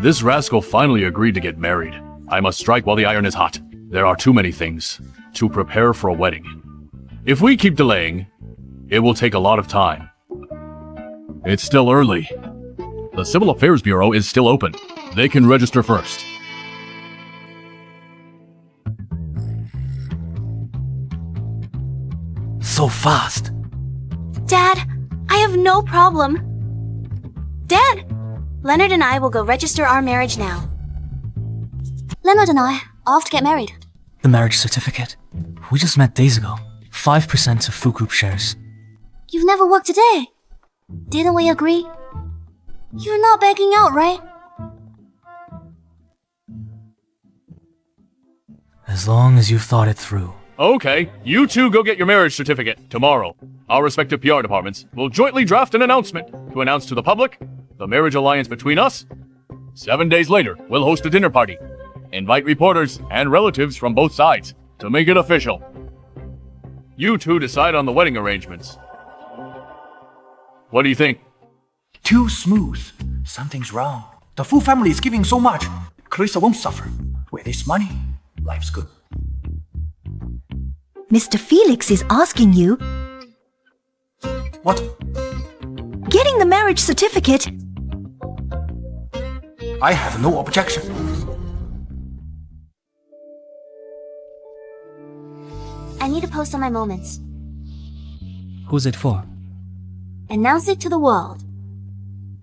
This rascal finally agreed to get married. I must strike while the iron is hot. There are too many things to prepare for a wedding. If we keep delaying, it will take a lot of time. It's still early. The Civil Affairs Bureau is still open. They can register first. So fast. Dad, I have no problem. Dad! Leonard and I will go register our marriage now. Leonard and I off to get married. The marriage certificate. We just met days ago. 5% of Fu Group shares. You've never worked a day. Didn't we agree? You're not backing out, right? As long as you've thought it through. Okay, you two go get your marriage certificate tomorrow. Our respective PR departments will jointly draft an announcement to announce to the public the marriage alliance between us. 7 days later, we'll host a dinner party. Invite reporters and relatives from both sides to make it official. You two decide on the wedding arrangements. What do you think? Too smooth. Something's wrong. The Fu family is giving so much. Clarissa won't suffer. With this money, life's good. Mr. Felix is asking you. What? Getting the marriage certificate. I have no objection. I need to post on my moments. Who's it for? Announce it to the world.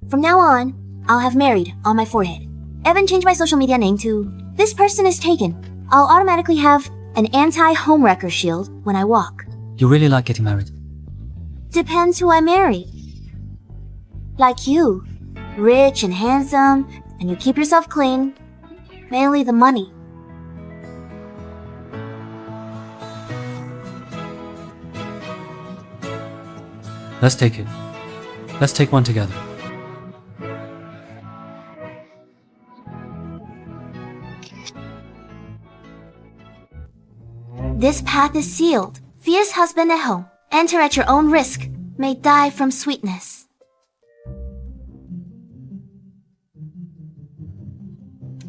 From now on, I'll have married on my forehead. Evan changed my social media name to This Person is Taken. I'll automatically have an anti-homewrecker shield when I walk. You really like getting married? Depends who I marry. Like you. Rich and handsome, and you keep yourself clean. Mainly the money. Let's take it. Let's take one together. This path is sealed. Fierce husband at home. Enter at your own risk. May die from sweetness.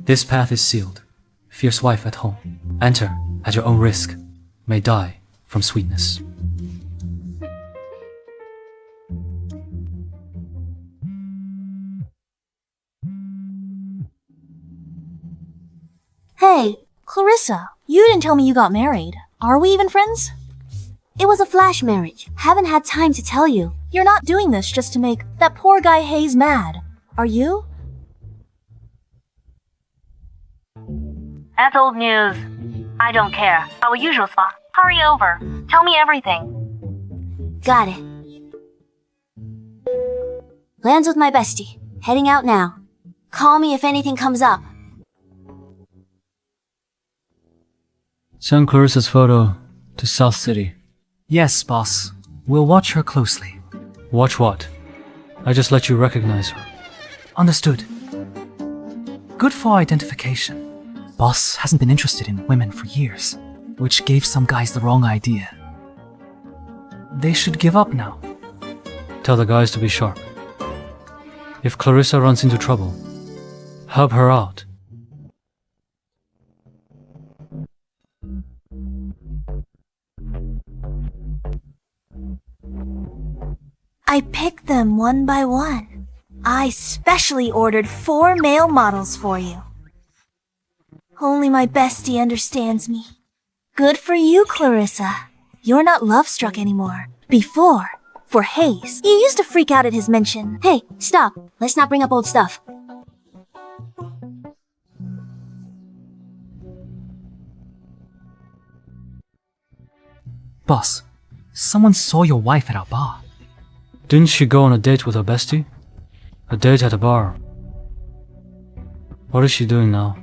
This path is sealed. Fierce wife at home. Enter at your own risk. May die from sweetness. Hey, Clarissa, you didn't tell me you got married. Are we even friends? It was a flash marriage. Haven't had time to tell you. You're not doing this just to make that poor guy Hayes mad, are you? That's old news. I don't care. Our usual spot. Hurry over. Tell me everything. Got it. Lands with my bestie. Heading out now. Call me if anything comes up. Send Clarissa's photo to South City. Yes, boss. We'll watch her closely. Watch what? I just let you recognize her. Understood. Good for identification. Boss hasn't been interested in women for years, which gave some guys the wrong idea. They should give up now. Tell the guys to be sharp. If Clarissa runs into trouble, help her out. I picked them one by one. I specially ordered 4 male models for you. Only my bestie understands me. Good for you, Clarissa. You're not love-struck anymore. Before, for Hayes, you used to freak out at his mention. Hey, stop. Let's not bring up old stuff. Boss, someone saw your wife at our bar. Didn't she go on a date with her bestie? A date at a bar. What is she doing now?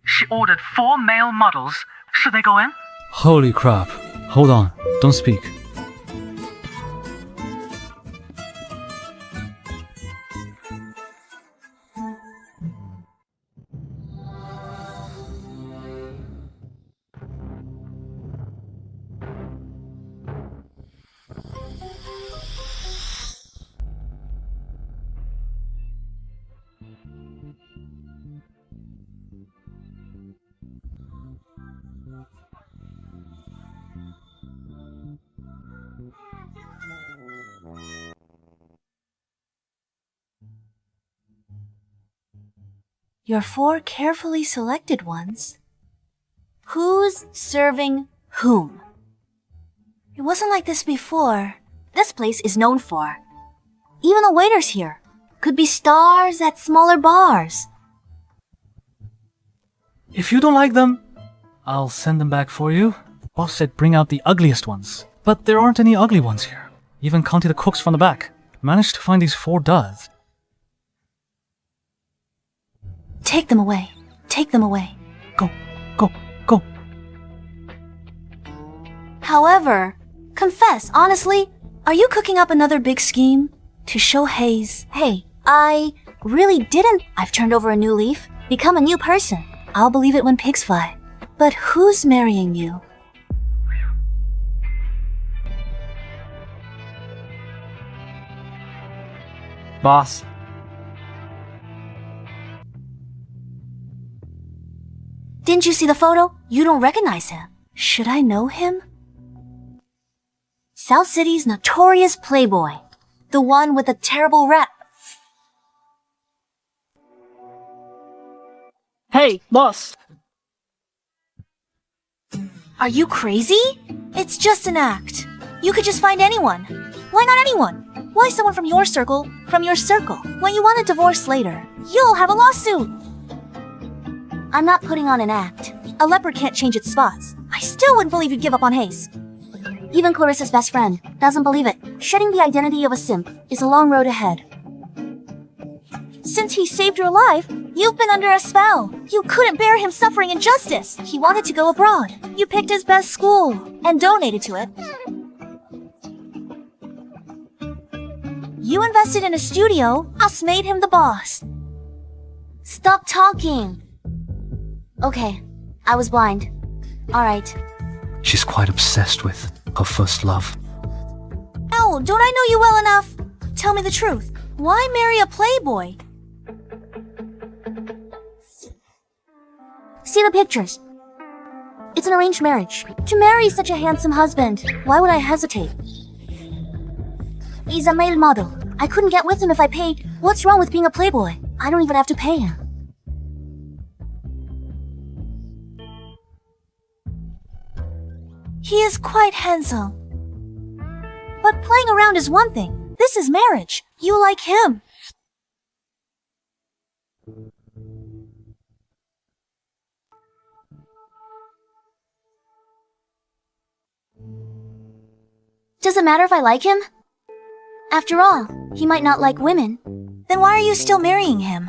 She ordered 4 male models. Should they go in? Holy crap. Hold on. Don't speak. Your 4 carefully selected ones. Who's serving whom? It wasn't like this before. This place is known for. Even the waiters here could be stars at smaller bars. If you don't like them, I'll send them back for you. Boss said bring out the ugliest ones. But there aren't any ugly ones here. Even counting the cooks from the back. Managed to find these 4 duds. Take them away. Take them away. Go, go, go. However, confess, honestly, are you cooking up another big scheme to show Hayes, hey, I really didn't. I've turned over a new leaf, become a new person. I'll believe it when pigs fly. But who's marrying you? Boss. Didn't you see the photo? You don't recognize him. Should I know him? South City's notorious Playboy. The one with the terrible rep. Hey, boss. Are you crazy? It's just an act. You could just find anyone. Why not anyone? Why someone from your circle? When you want a divorce later, you'll have a lawsuit. I'm not putting on an act. A leopard can't change its spots. I still wouldn't believe you'd give up on Hayes. Even Clarissa's best friend doesn't believe it. Shedding the identity of a simp is a long road ahead. Since he saved your life, you've been under a spell. You couldn't bear him suffering injustice. He wanted to go abroad. You picked his best school and donated to it. You invested in a studio, us made him the boss. Stop talking. Okay, I was blind. Alright. She's quite obsessed with her first love. Oh, don't I know you well enough? Tell me the truth. Why marry a playboy? See the pictures. It's an arranged marriage. To marry such a handsome husband, why would I hesitate? He's a male model. I couldn't get with him if I paid. What's wrong with being a playboy? I don't even have to pay him. He is quite handsome. But playing around is one thing. This is marriage. You like him. Does it matter if I like him? After all, he might not like women. Then why are you still marrying him?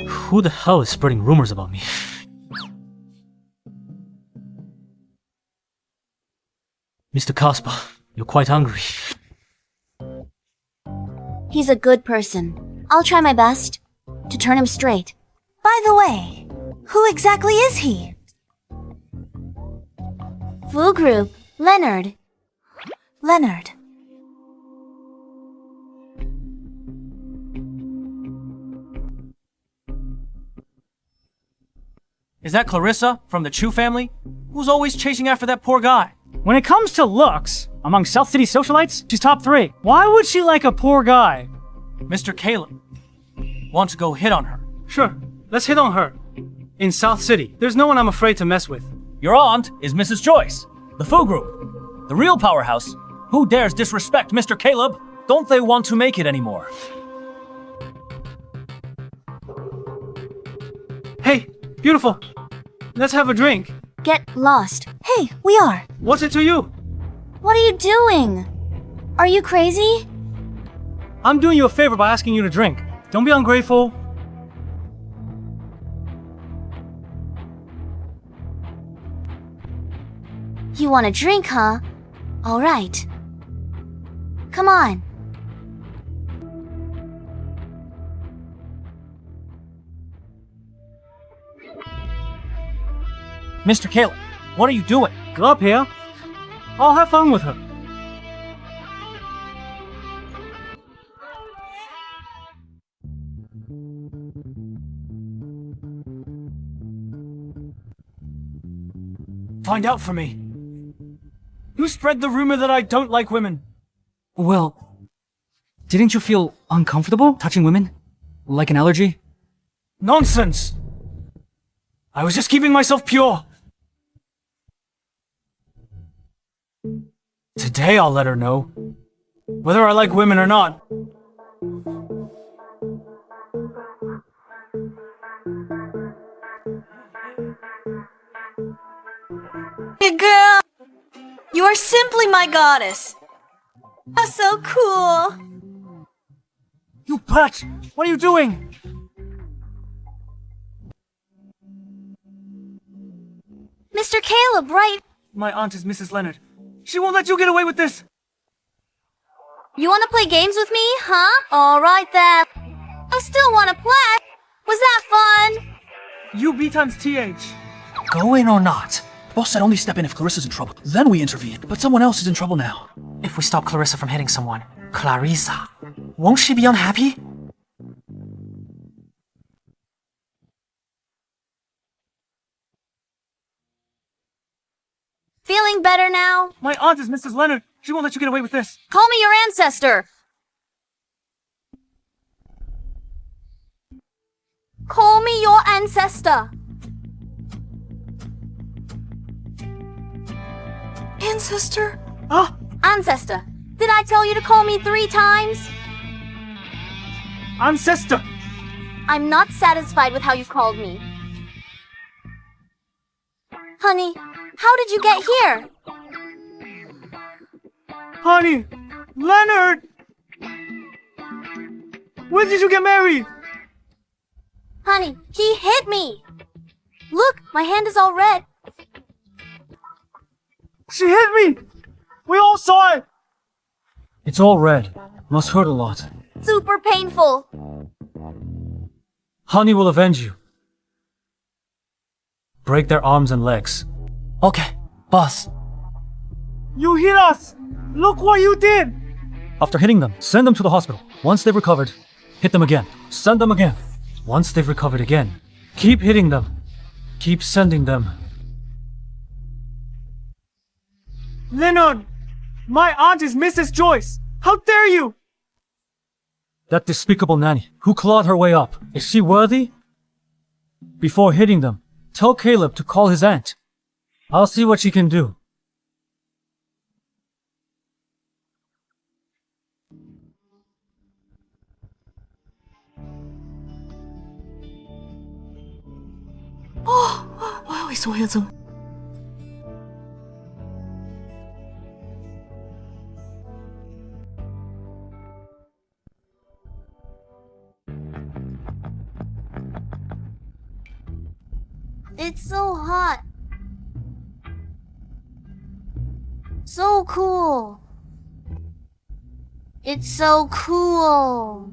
Who the hell is spreading rumors about me? Mr. Kaspa, you're quite hungry. He's a good person. I'll try my best to turn him straight. By the way, who exactly is he? Fu Group, Leonard. Leonard. Is that Clarissa from the Chu family? Who's always chasing after that poor guy? When it comes to looks, among South City socialites, she's top 3. Why would she like a poor guy? Mr. Caleb. Want to go hit on her? Sure, let's hit on her. In South City, there's no one I'm afraid to mess with. Your aunt is Mrs. Joyce, the Fu Group, the real powerhouse. Who dares disrespect Mr. Caleb? Don't they want to make it anymore? Hey, beautiful. Let's have a drink. Get lost. Hey, we are. What's it to you? What are you doing? Are you crazy? I'm doing you a favor by asking you to drink. Don't be ungrateful. You want a drink, huh? All right. Come on. Mr. Caleb, what are you doing? Go up here. I'll have fun with her. Find out for me. Who spread the rumor that I don't like women? Well, didn't you feel uncomfortable touching women? Like an allergy? Nonsense! I was just keeping myself pure. Today I'll let her know. Whether I like women or not. Hey girl! You are simply my goddess. That's so cool. You prat! What are you doing? Mr. Caleb, right? My aunt is Mrs. Leonard. She won't let you get away with this! You want to play games with me, huh? All right then. I still want to play. Was that fun? You B times TH. Go in or not? Boss said only step in if Clarissa's in trouble. Then we intervene. But someone else is in trouble now. If we stop Clarissa from hitting someone, Clarissa, won't she be unhappy? Feeling better now? My aunt is Mrs. Leonard. She won't let you get away with this. Call me your ancestor. Call me your ancestor. Ancestor? Ancestor. Did I tell you to call me 3 times? Ancestor! I'm not satisfied with how you called me. Honey, how did you get here? Honey! Leonard! When did you get married? Honey, he hit me. Look, my hand is all red. She hit me! We all saw it! It's all red. Must hurt a lot. Super painful. Honey will avenge you. Break their arms and legs. Okay, boss. You hit us! Look what you did! After hitting them, send them to the hospital. Once they've recovered, hit them again. Send them again. Once they've recovered again, keep hitting them. Keep sending them. Leonard! My aunt is Mrs. Joyce! How dare you! That despicable nanny who clawed her way up. Is she worthy? Before hitting them, tell Caleb to call his aunt. I'll see what she can do. Oh, 我要为所有走。It's so hot. So cool. It's so cool.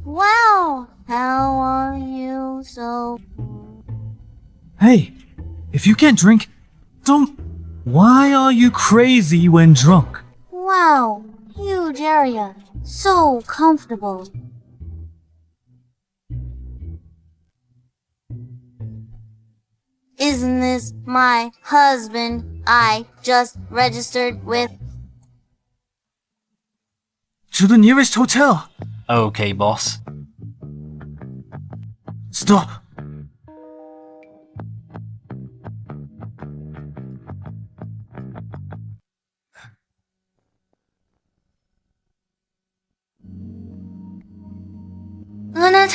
Wow. How are you so... Hey, if you can't drink, don't... Why are you crazy when drunk? Wow. Huge area. So comfortable. Isn't this my husband I just registered with? To the nearest hotel. Okay, boss. Stop. Leonard,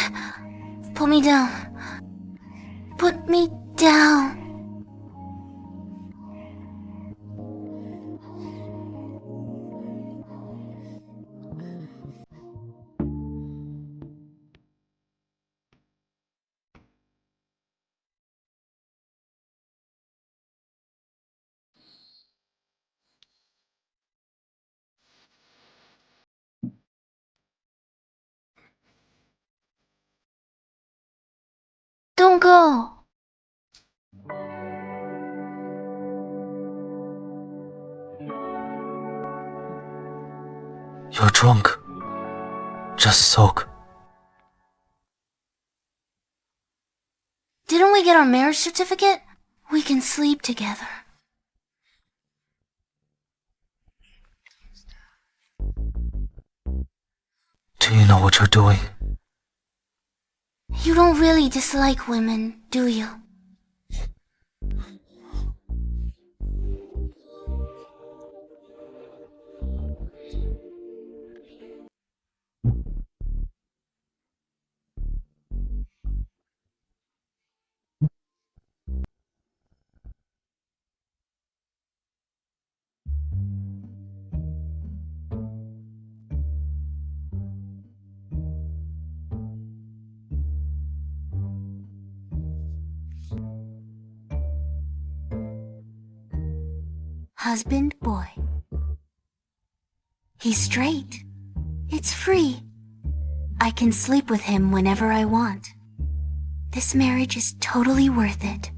put me down. Put me down. Don't go. You're drunk. Just soak. Didn't we get our marriage certificate? We can sleep together. Do you know what you're doing? You don't really dislike women, do you? Husband, boy. He's straight. It's free. I can sleep with him whenever I want. This marriage is totally worth it.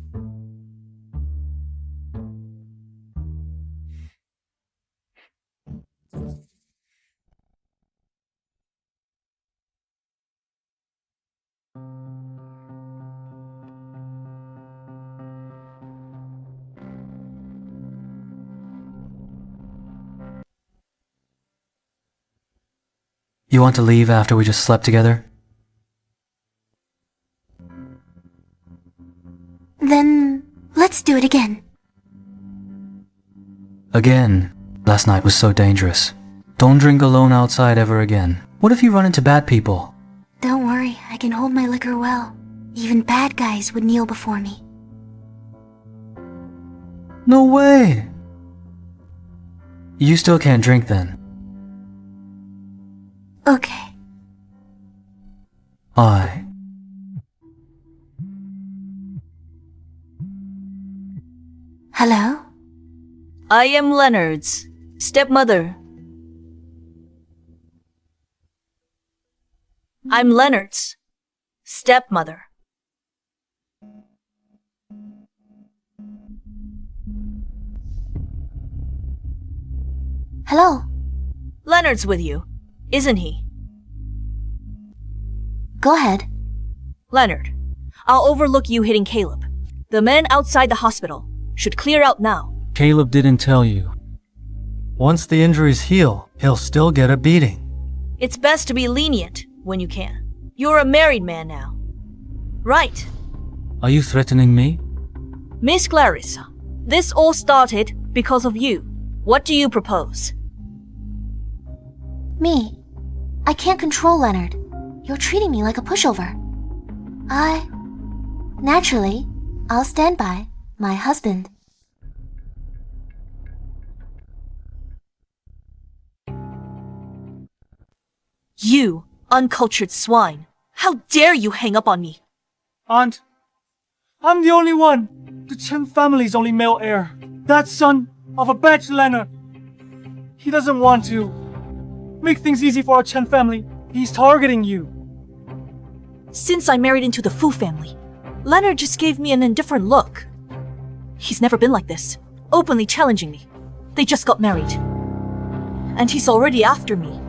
You want to leave after we just slept together? Then, let's do it again. Again. Last night was so dangerous. Don't drink alone outside ever again. What if you run into bad people? Don't worry, I can hold my liquor well. Even bad guys would kneel before me. No way! You still can't drink then. Okay. I. Hello? I am Leonard's stepmother. I'm Leonard's stepmother. Hello? Leonard's with you, isn't he? Go ahead. Leonard, I'll overlook you hitting Caleb. The men outside the hospital should clear out now. Caleb didn't tell you. Once the injuries heal, he'll still get a beating. It's best to be lenient when you can. You're a married man now. Right. Are you threatening me? Miss Clarissa, This all started because of you. What do you propose? Me? I can't control Leonard. You're treating me like a pushover. Naturally, I'll stand by my husband. You, uncultured swine. How dare you hang up on me? Aunt, I'm the only one. The Chen family's only male heir. That son of a bitch, Leonard. He doesn't want to make things easy for our Chen family. He's targeting you. Since I married into the Fu family, Leonard just gave me an indifferent look. He's never been like this, openly challenging me. They just got married. And he's already after me.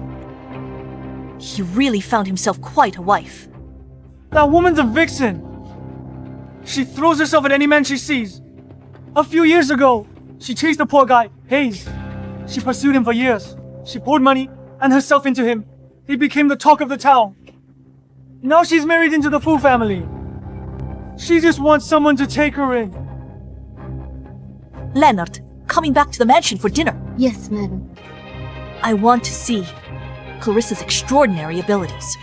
He really found himself quite a wife. That woman's a vixen. She throws herself at any man she sees. A few years ago, she chased the poor guy, Hayes. She pursued him for years. She poured money and herself into him. He became the talk of the town. Now she's married into the Fu family. She just wants someone to take her in. Leonard, coming back to the mansion for dinner. Yes, madam. I want to see Clarissa's extraordinary abilities.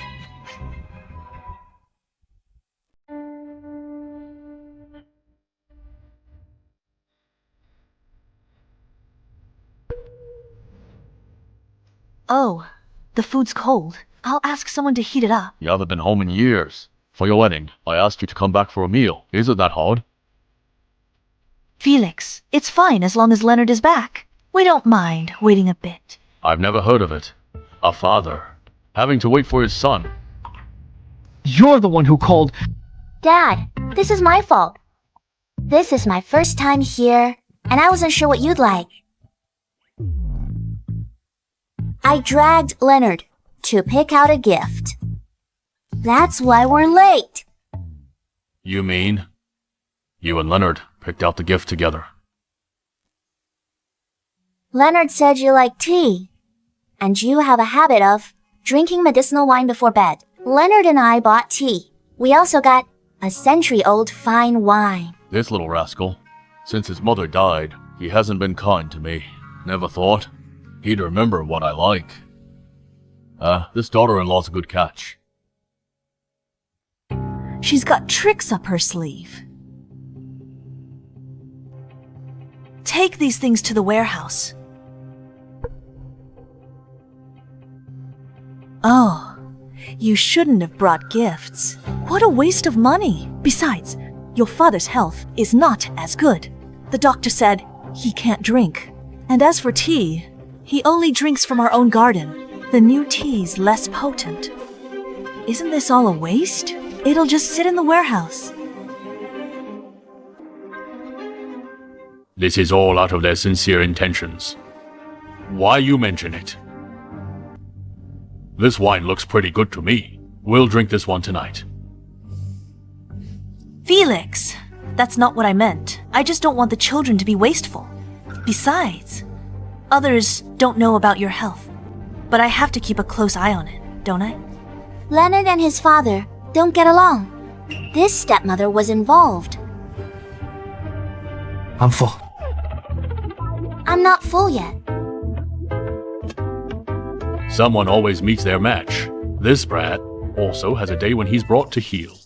Oh, the food's cold. I'll ask someone to heat it up. You haven't been home in years. For your wedding, I asked you to come back for a meal. Is it that hard? Felix, it's fine as long as Leonard is back. We don't mind waiting a bit. I've never heard of it. A father having to wait for his son. You're the one who called. Dad, this is my fault. This is my first time here, and I wasn't sure what you'd like. I dragged Leonard to pick out a gift. That's why we're late. You mean you and Leonard picked out the gift together? Leonard said you like tea, and you have a habit of drinking medicinal wine before bed. Leonard and I bought tea. We also got a century-old fine wine. This little rascal, since his mother died, he hasn't been kind to me. Never thought he'd remember what I like. This daughter-in-law's a good catch. She's got tricks up her sleeve. Take these things to the warehouse. Oh, you shouldn't have brought gifts. What a waste of money. Besides, your father's health is not as good. The doctor said he can't drink. And as for tea, he only drinks from our own garden. The new tea's less potent. Isn't this all a waste? It'll just sit in the warehouse. This is all out of their sincere intentions. Why you mention it? This wine looks pretty good to me. We'll drink this one tonight. Felix, that's not what I meant. I just don't want the children to be wasteful. Besides, others don't know about your health. But I have to keep a close eye on it, don't I? Leonard and his father don't get along. This stepmother was involved. I'm full. I'm not full yet. Someone always meets their match. This brat also has a day when he's brought to heel.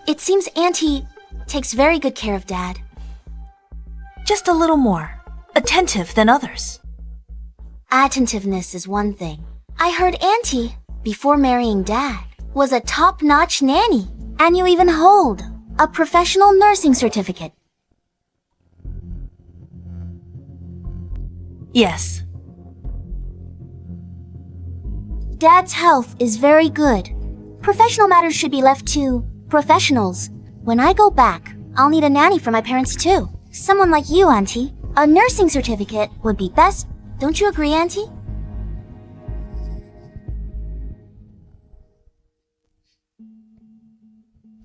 It seems Auntie takes very good care of Dad. Just a little more attentive than others. Attentiveness is one thing. I heard Auntie, before marrying Dad, was a top-notch nanny, and you even hold a professional nursing certificate. Yes. Dad's health is very good. Professional matters should be left to professionals. When I go back, I'll need a nanny for my parents too. Someone like you, Auntie. A nursing certificate would be best. Don't you agree, Auntie?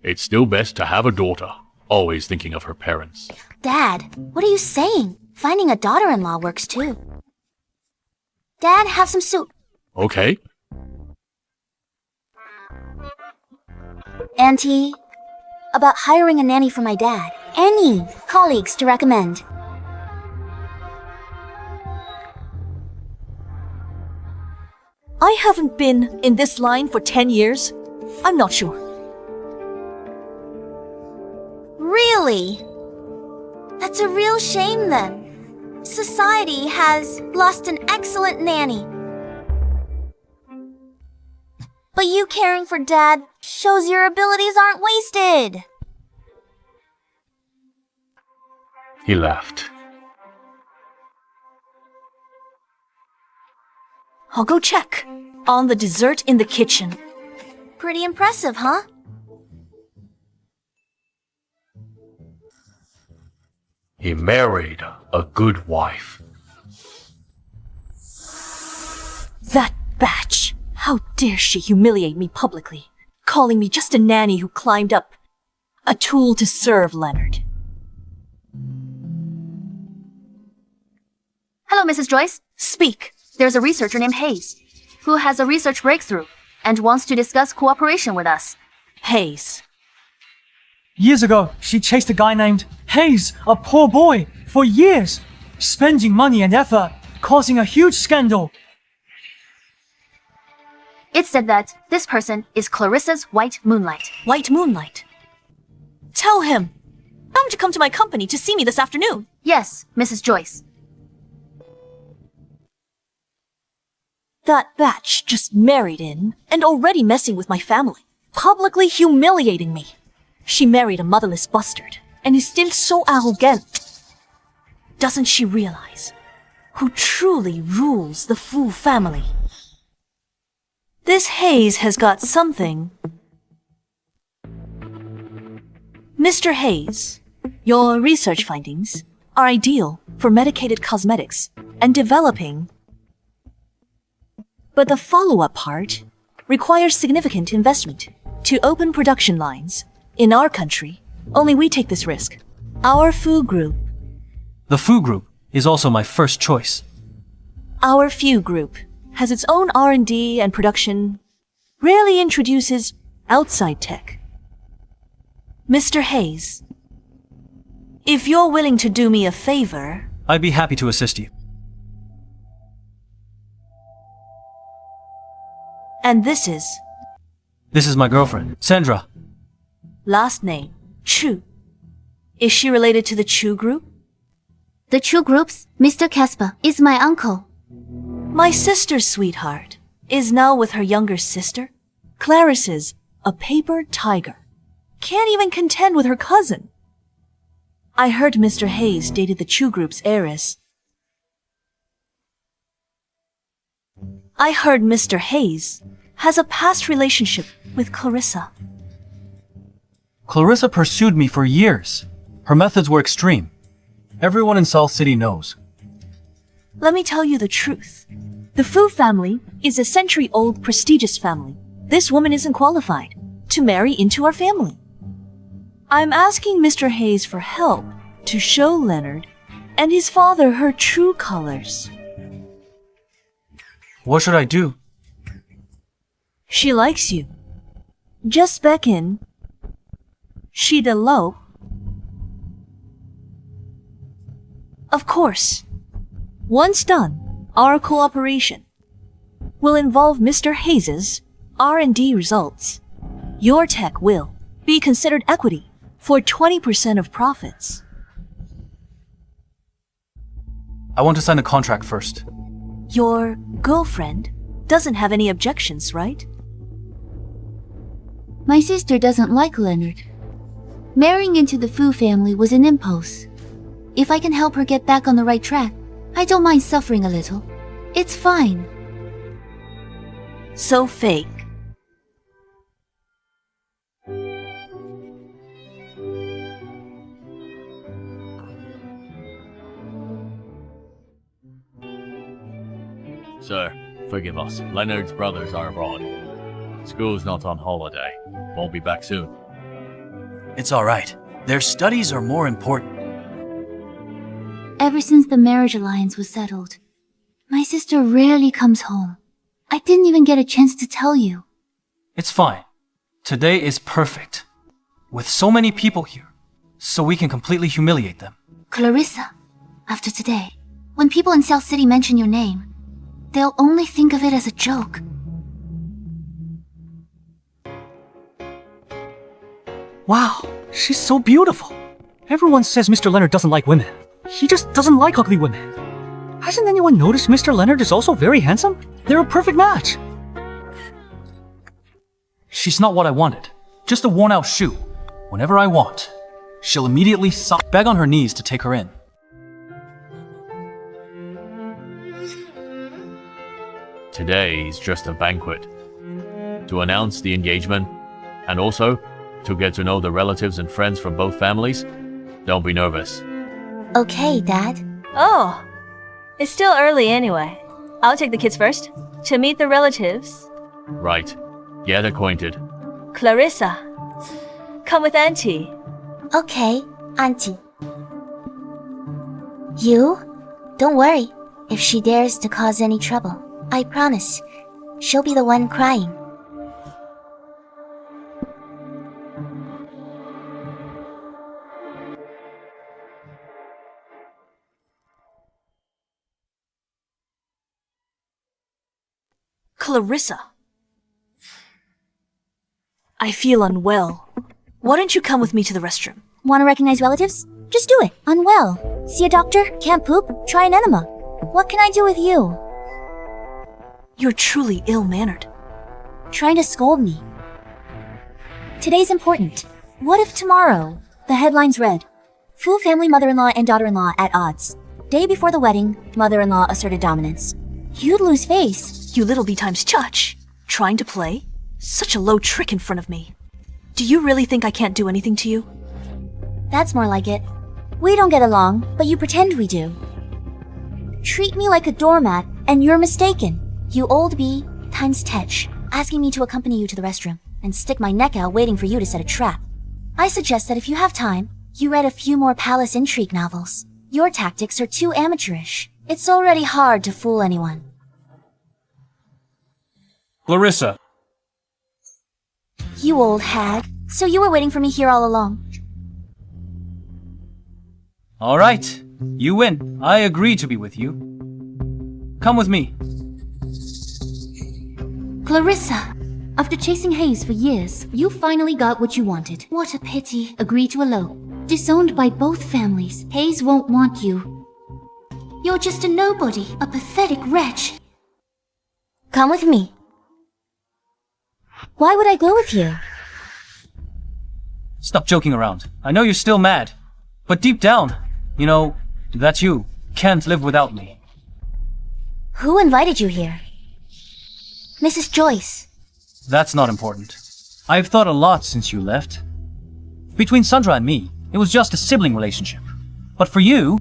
It's still best to have a daughter, always thinking of her parents. Dad, what are you saying? Finding a daughter-in-law works too. Dad, have some soup. Okay. Auntie, about hiring a nanny for my dad. any colleagues to recommend. I haven't been in this line for 10 years. I'm not sure. Really? That's a real shame then. Society has lost an excellent nanny. But you caring for Dad shows your abilities aren't wasted. He left. I'll go check on the dessert in the kitchen. Pretty impressive, huh? He married a good wife. That batch! How dare she humiliate me publicly, calling me just a nanny who climbed up, a tool to serve Leonard. Hello, Mrs. Joyce. Speak. There's a researcher named Hayes, who has a research breakthrough and wants to discuss cooperation with us. Hayes. Years ago, she chased a guy named Hayes, a poor boy, for years, spending money and effort, causing a huge scandal. It said that this person is Clarissa's White Moonlight. White Moonlight? Tell him to come to my company to see me this afternoon. Yes, Mrs. Joyce. That batch just married in and already messing with my family, publicly humiliating me. She married a motherless bastard and is still so arrogant. Doesn't she realize who truly rules the Fu family? This Hayes has got something. Mr. Hayes, your research findings are ideal for medicated cosmetics and developing. But the follow-up part requires significant investment to open production lines. In our country, only we take this risk. Our Fu group. The Fu Group is also my first choice. Our Fu group has its own R&D and production, rarely introduces outside tech. Mr. Hayes, if you're willing to do me a favor... I'd be happy to assist you. And this is... This is my girlfriend, Sandra. Last name, Chu. Is she related to the Chu group? The Chu group's Mr. Casper is my uncle. My sister's sweetheart is now with her younger sister. Clarissa's a papered tiger. Can't even contend with her cousin. I heard Mr. Hayes dated the Chu group's heiress. I heard Mr. Hayes has a past relationship with Clarissa. Clarissa pursued me for years. Her methods were extreme. Everyone in South City knows. Let me tell you the truth. The Fu family is a century-old prestigious family. This woman isn't qualified to marry into our family. I'm asking Mr. Hayes for help to show Leonard and his father her true colors. What should I do? She likes you. Just beckon. She'd elope. Of course. Once done, our cooperation will involve Mr. Hayes's R&D results. Your tech will be considered equity for 20% of profits. I want to sign the contract first. Your girlfriend doesn't have any objections, right? My sister doesn't like Leonard. Marrying into the Fu family was an impulse. If I can help her get back on the right track, I don't mind suffering a little. It's fine. So fake. Sir, forgive us. Leonard's brothers are abroad. School's not on holiday. Won't be back soon. It's alright. Their studies are more important. Ever since the marriage alliance was settled, my sister rarely comes home. I didn't even get a chance to tell you. It's fine. Today is perfect. With so many people here, so we can completely humiliate them. Clarissa, after today, when people in South City mention your name, they'll only think of it as a joke. Wow, she's so beautiful. Everyone says Mr. Leonard doesn't like women. He just doesn't like ugly women. Hasn't anyone noticed Mr. Leonard is also very handsome? They're a perfect match. She's not what I wanted. Just a worn-out shoe. Whenever I want, she'll immediately beg on her knees to take her in. Today's just a banquet. To announce the engagement, and also to get to know the relatives and friends from both families. Don't be nervous. Okay, Dad. Oh, it's still early anyway. I'll take the kids first, to meet the relatives. Right. Get acquainted. Clarissa, come with Auntie. Okay, Auntie. You? Don't worry if she dares to cause any trouble. I promise, she'll be the one crying. Clarissa. I feel unwell. Why don't you come with me to the restroom? Want to recognize relatives? Just do it. Unwell. See a doctor? Can't poop? Try an enema. What can I do with you? You're truly ill-mannered. Trying to scold me. Today's important. What if tomorrow the headlines read, Fu family mother-in-law and daughter-in-law at odds. Day before the wedding, mother-in-law asserted dominance. You'd lose face. You little B-times chutch. Trying to play? Such a low trick in front of me. Do you really think I can't do anything to you? That's more like it. We don't get along, but you pretend we do. Treat me like a doormat, and you're mistaken. You old bee times tetch, asking me to accompany you to the restroom, and stick my neck out waiting for you to set a trap. I suggest that if you have time, you read a few more palace intrigue novels. Your tactics are too amateurish. It's already hard to fool anyone. Clarissa. You old hag. So you were waiting for me here all along. All right, you win. I agree to be with you. Come with me. Clarissa, after chasing Hayes for years, you finally got what you wanted. What a pity. Agree to elope. Disowned by both families, Hayes won't want you. You're just a nobody, a pathetic wretch. Come with me. Why would I go with you? Stop joking around. I know you're still mad. But deep down, you know, that you can't live without me. Who invited you here? Mrs. Joyce. That's not important. I've thought a lot since you left. Between Sandra and me, it was just a sibling relationship. But for you...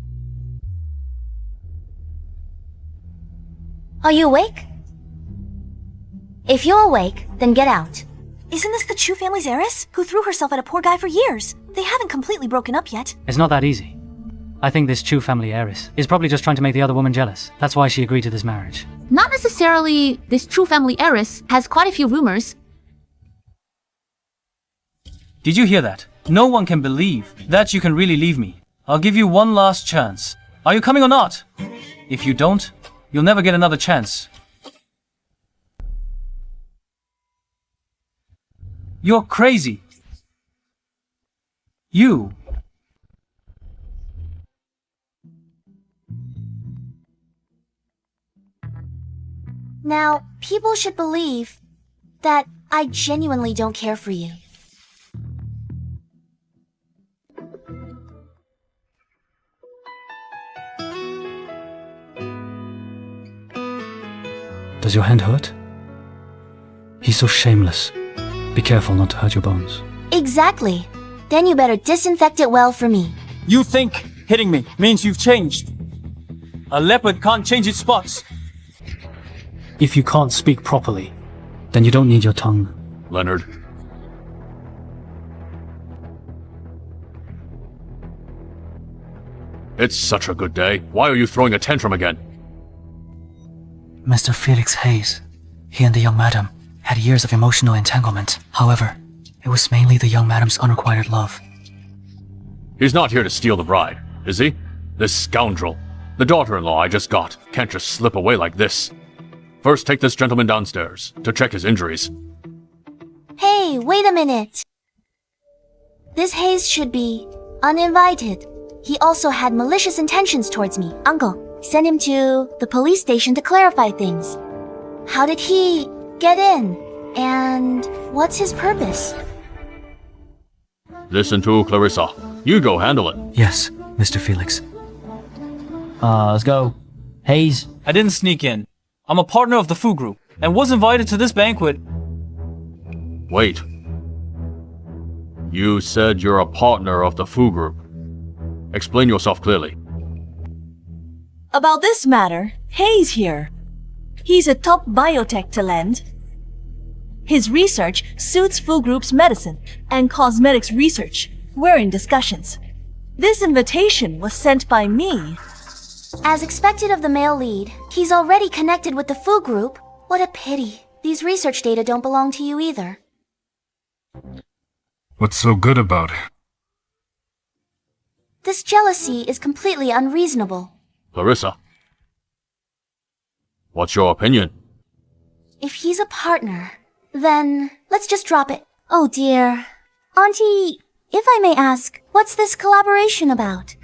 Are you awake? If you're awake, then get out. Isn't this the Chu family's heiress, who threw herself at a poor guy for years? They haven't completely broken up yet. It's not that easy. I think this Chu family heiress is probably just trying to make the other woman jealous. That's why she agreed to this marriage. Not necessarily. This true family heiress has quite a few rumors. Did you hear that? No one can believe that you can really leave me. I'll give you one last chance. Are you coming or not? If you don't, you'll never get another chance. You're crazy. You. Now, people should believe that I genuinely don't care for you. Does your hand hurt? He's so shameless. Be careful not to hurt your bones. Exactly. Then you better disinfect it well for me. You think hitting me means you've changed. A leopard can't change its spots. If you can't speak properly, then you don't need your tongue. Leonard. It's such a good day. Why are you throwing a tantrum again? Mr. Felix Hayes. He and the young madam had years of emotional entanglement. However, it was mainly the young madam's unrequited love. He's not here to steal the bride, is he? This scoundrel. The daughter-in-law I just got can't just slip away like this. First, take this gentleman downstairs to check his injuries. Hey, wait a minute. This Hayes should be uninvited. He also had malicious intentions towards me. Uncle, send him to the police station to clarify things. How did he get in? And what's his purpose? Listen to Clarissa. You go handle it. Yes, Mr. Felix. Let's go. Hayes. I didn't sneak in. I'm a partner of the Fu Group and was invited to this banquet. Wait. You said you're a partner of the Fu Group. Explain yourself clearly. About this matter, Hayes here. He's a top biotech talent. His research suits Fu Group's medicine and cosmetics research. We're in discussions. This invitation was sent by me. As expected of the male lead, he's already connected with the Fu Group. What a pity. These research data don't belong to you either. What's so good about it? This jealousy is completely unreasonable. Clarissa. What's your opinion? If he's a partner, then let's just drop it. Oh dear. Auntie, if I may ask, what's this collaboration about?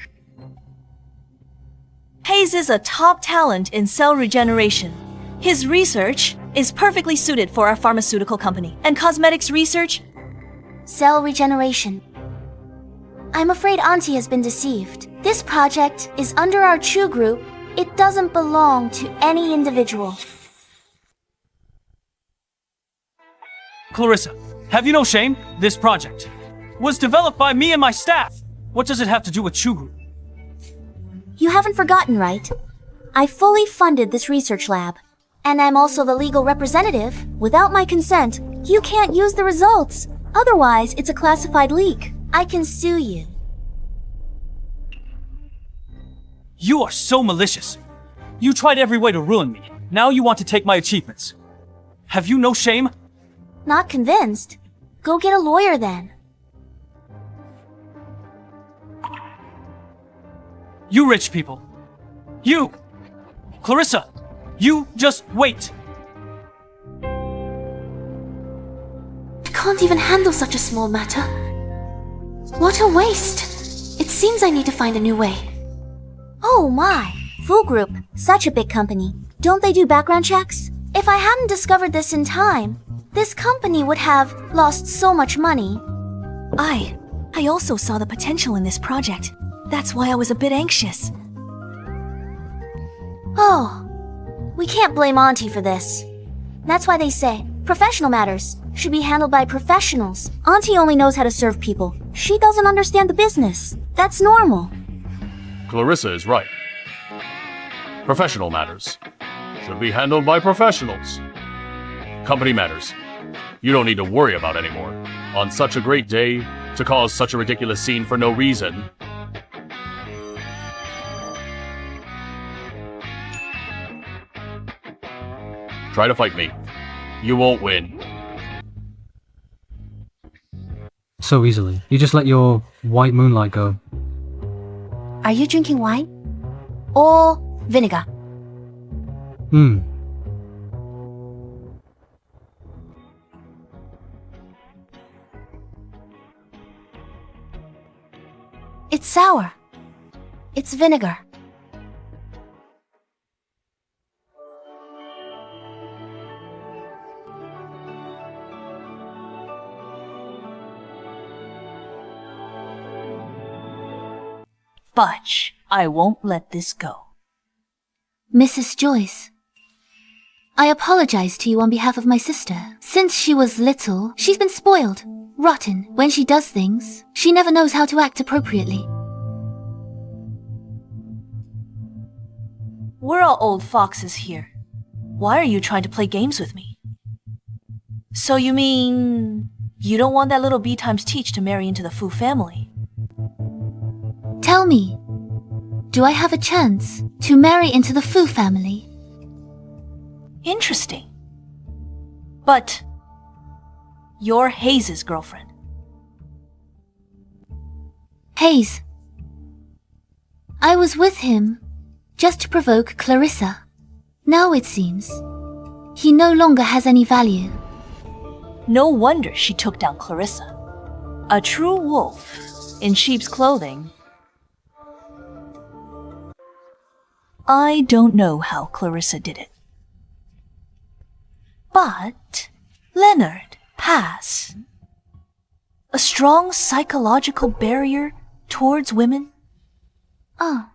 Hayes is a top talent in cell regeneration. His research is perfectly suited for our pharmaceutical company. And cosmetics research? Cell regeneration. I'm afraid Auntie has been deceived. This project is under our Chu Group. It doesn't belong to any individual. Clarissa, have you no shame? This project was developed by me and my staff. What does it have to do with Chu Group? You haven't forgotten, right? I fully funded this research lab. And I'm also the legal representative. Without my consent, you can't use the results. Otherwise, it's a classified leak. I can sue you. You are so malicious. You tried every way to ruin me. Now you want to take my achievements. Have you no shame? Not convinced? Go get a lawyer then. You rich people. You! Clarissa! You just wait! I can't even handle such a small matter. What a waste. It seems I need to find a new way. Oh my! Fu Group, such a big company. Don't they do background checks? If I hadn't discovered this in time, this company would have lost so much money. I also saw the potential in this project. That's why I was a bit anxious. Oh, we can't blame Auntie for this. That's why they say professional matters should be handled by professionals. Auntie only knows how to serve people. She doesn't understand the business. That's normal. Clarissa is right. Professional matters should be handled by professionals. Company matters you don't need to worry about anymore. On such a great day, to cause such a ridiculous scene for no reason. Try to fight me. You won't win. So easily. You just let your white moonlight go. Are you drinking wine? Or vinegar? It's sour. It's vinegar. But I won't let this go. Mrs. Joyce, I apologize to you on behalf of my sister. Since she was little, she's been spoiled, rotten. When she does things, she never knows how to act appropriately. We're all old foxes here. Why are you trying to play games with me? So you mean you don't want that little B times teach to marry into the Fu family? Tell me, do I have a chance to marry into the Fu family? Interesting. But you're Hayes' girlfriend. Hayes, I was with him just to provoke Clarissa. Now it seems he no longer has any value. No wonder she took down Clarissa. A true wolf in sheep's clothing. I don't know how Clarissa did it. But Leonard has a strong psychological barrier towards women. Oh.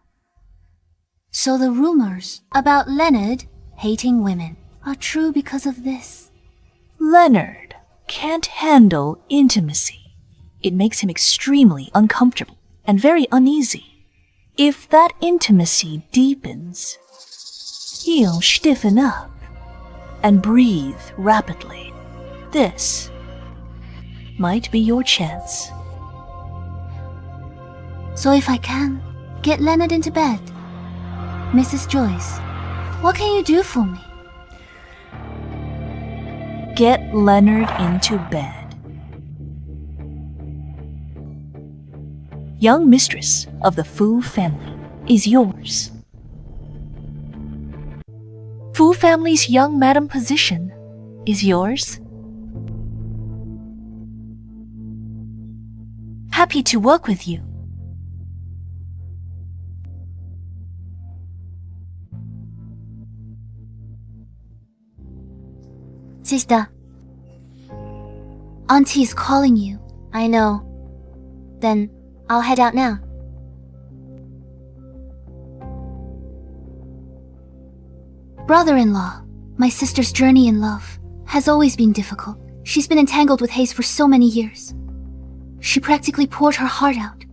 So the rumors about Leonard hating women are true because of this. Leonard can't handle intimacy. It makes him extremely uncomfortable and very uneasy. If that intimacy deepens, he'll stiffen up and breathe rapidly. This might be your chance. So if I can, get Leonard into bed. Mrs. Joyce, what can you do for me? Get Leonard into bed. Young mistress of the Fu family is yours. Fu family's young madam position is yours. Happy to work with you. Sister, Auntie is calling you. I know. Then I'll head out now. Brother-in-law, my sister's journey in love has always been difficult. She's been entangled with Hayes for so many years. She practically poured her heart out.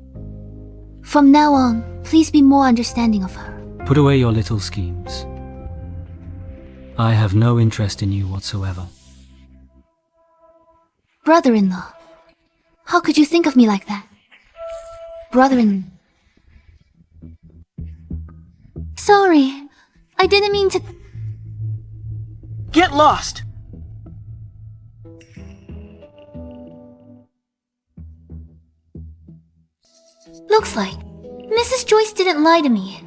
From now on, please be more understanding of her. Put away your little schemes. I have no interest in you whatsoever. Brother-in-law, how could you think of me like that? Brother-in-law. Sorry, I didn't mean to... Get lost! Looks like Mrs. Joyce didn't lie to me.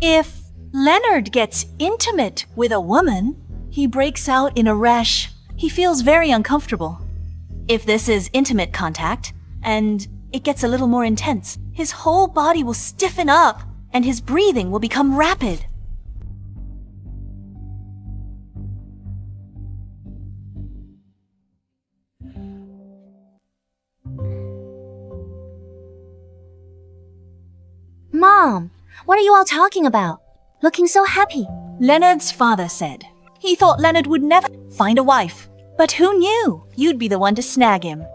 If Leonard gets intimate with a woman, he breaks out in a rash. He feels very uncomfortable. If this is intimate contact, and it gets a little more intense, his whole body will stiffen up, and his breathing will become rapid. Mom, what are you all talking about? Looking so happy. Leonard's father said he thought Leonard would never find a wife. But who knew you'd be the one to snag him?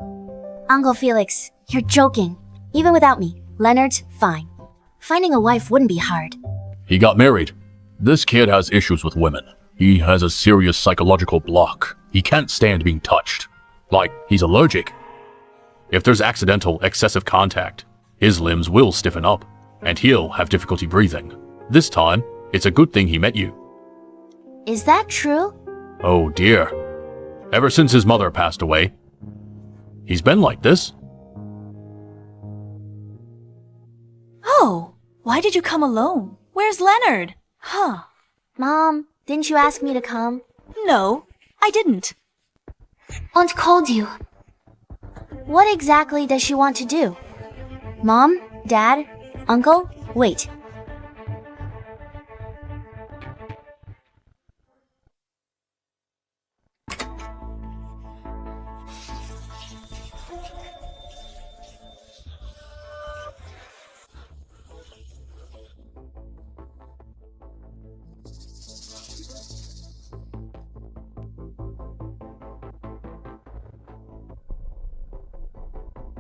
Uncle Felix, you're joking. Even without me, Leonard's fine. Finding a wife wouldn't be hard. He got married. This kid has issues with women. He has a serious psychological block. He can't stand being touched. Like, he's allergic. If there's accidental, excessive contact, his limbs will stiffen up, and he'll have difficulty breathing. This time, it's a good thing he met you. Is that true? Oh dear. Ever since his mother passed away, he's been like this. Oh, why did you come alone? Where's Leonard? Huh. Mom, didn't you ask me to come? No, I didn't. Aunt called you. What exactly does she want to do? Mom? Dad? Uncle? Wait.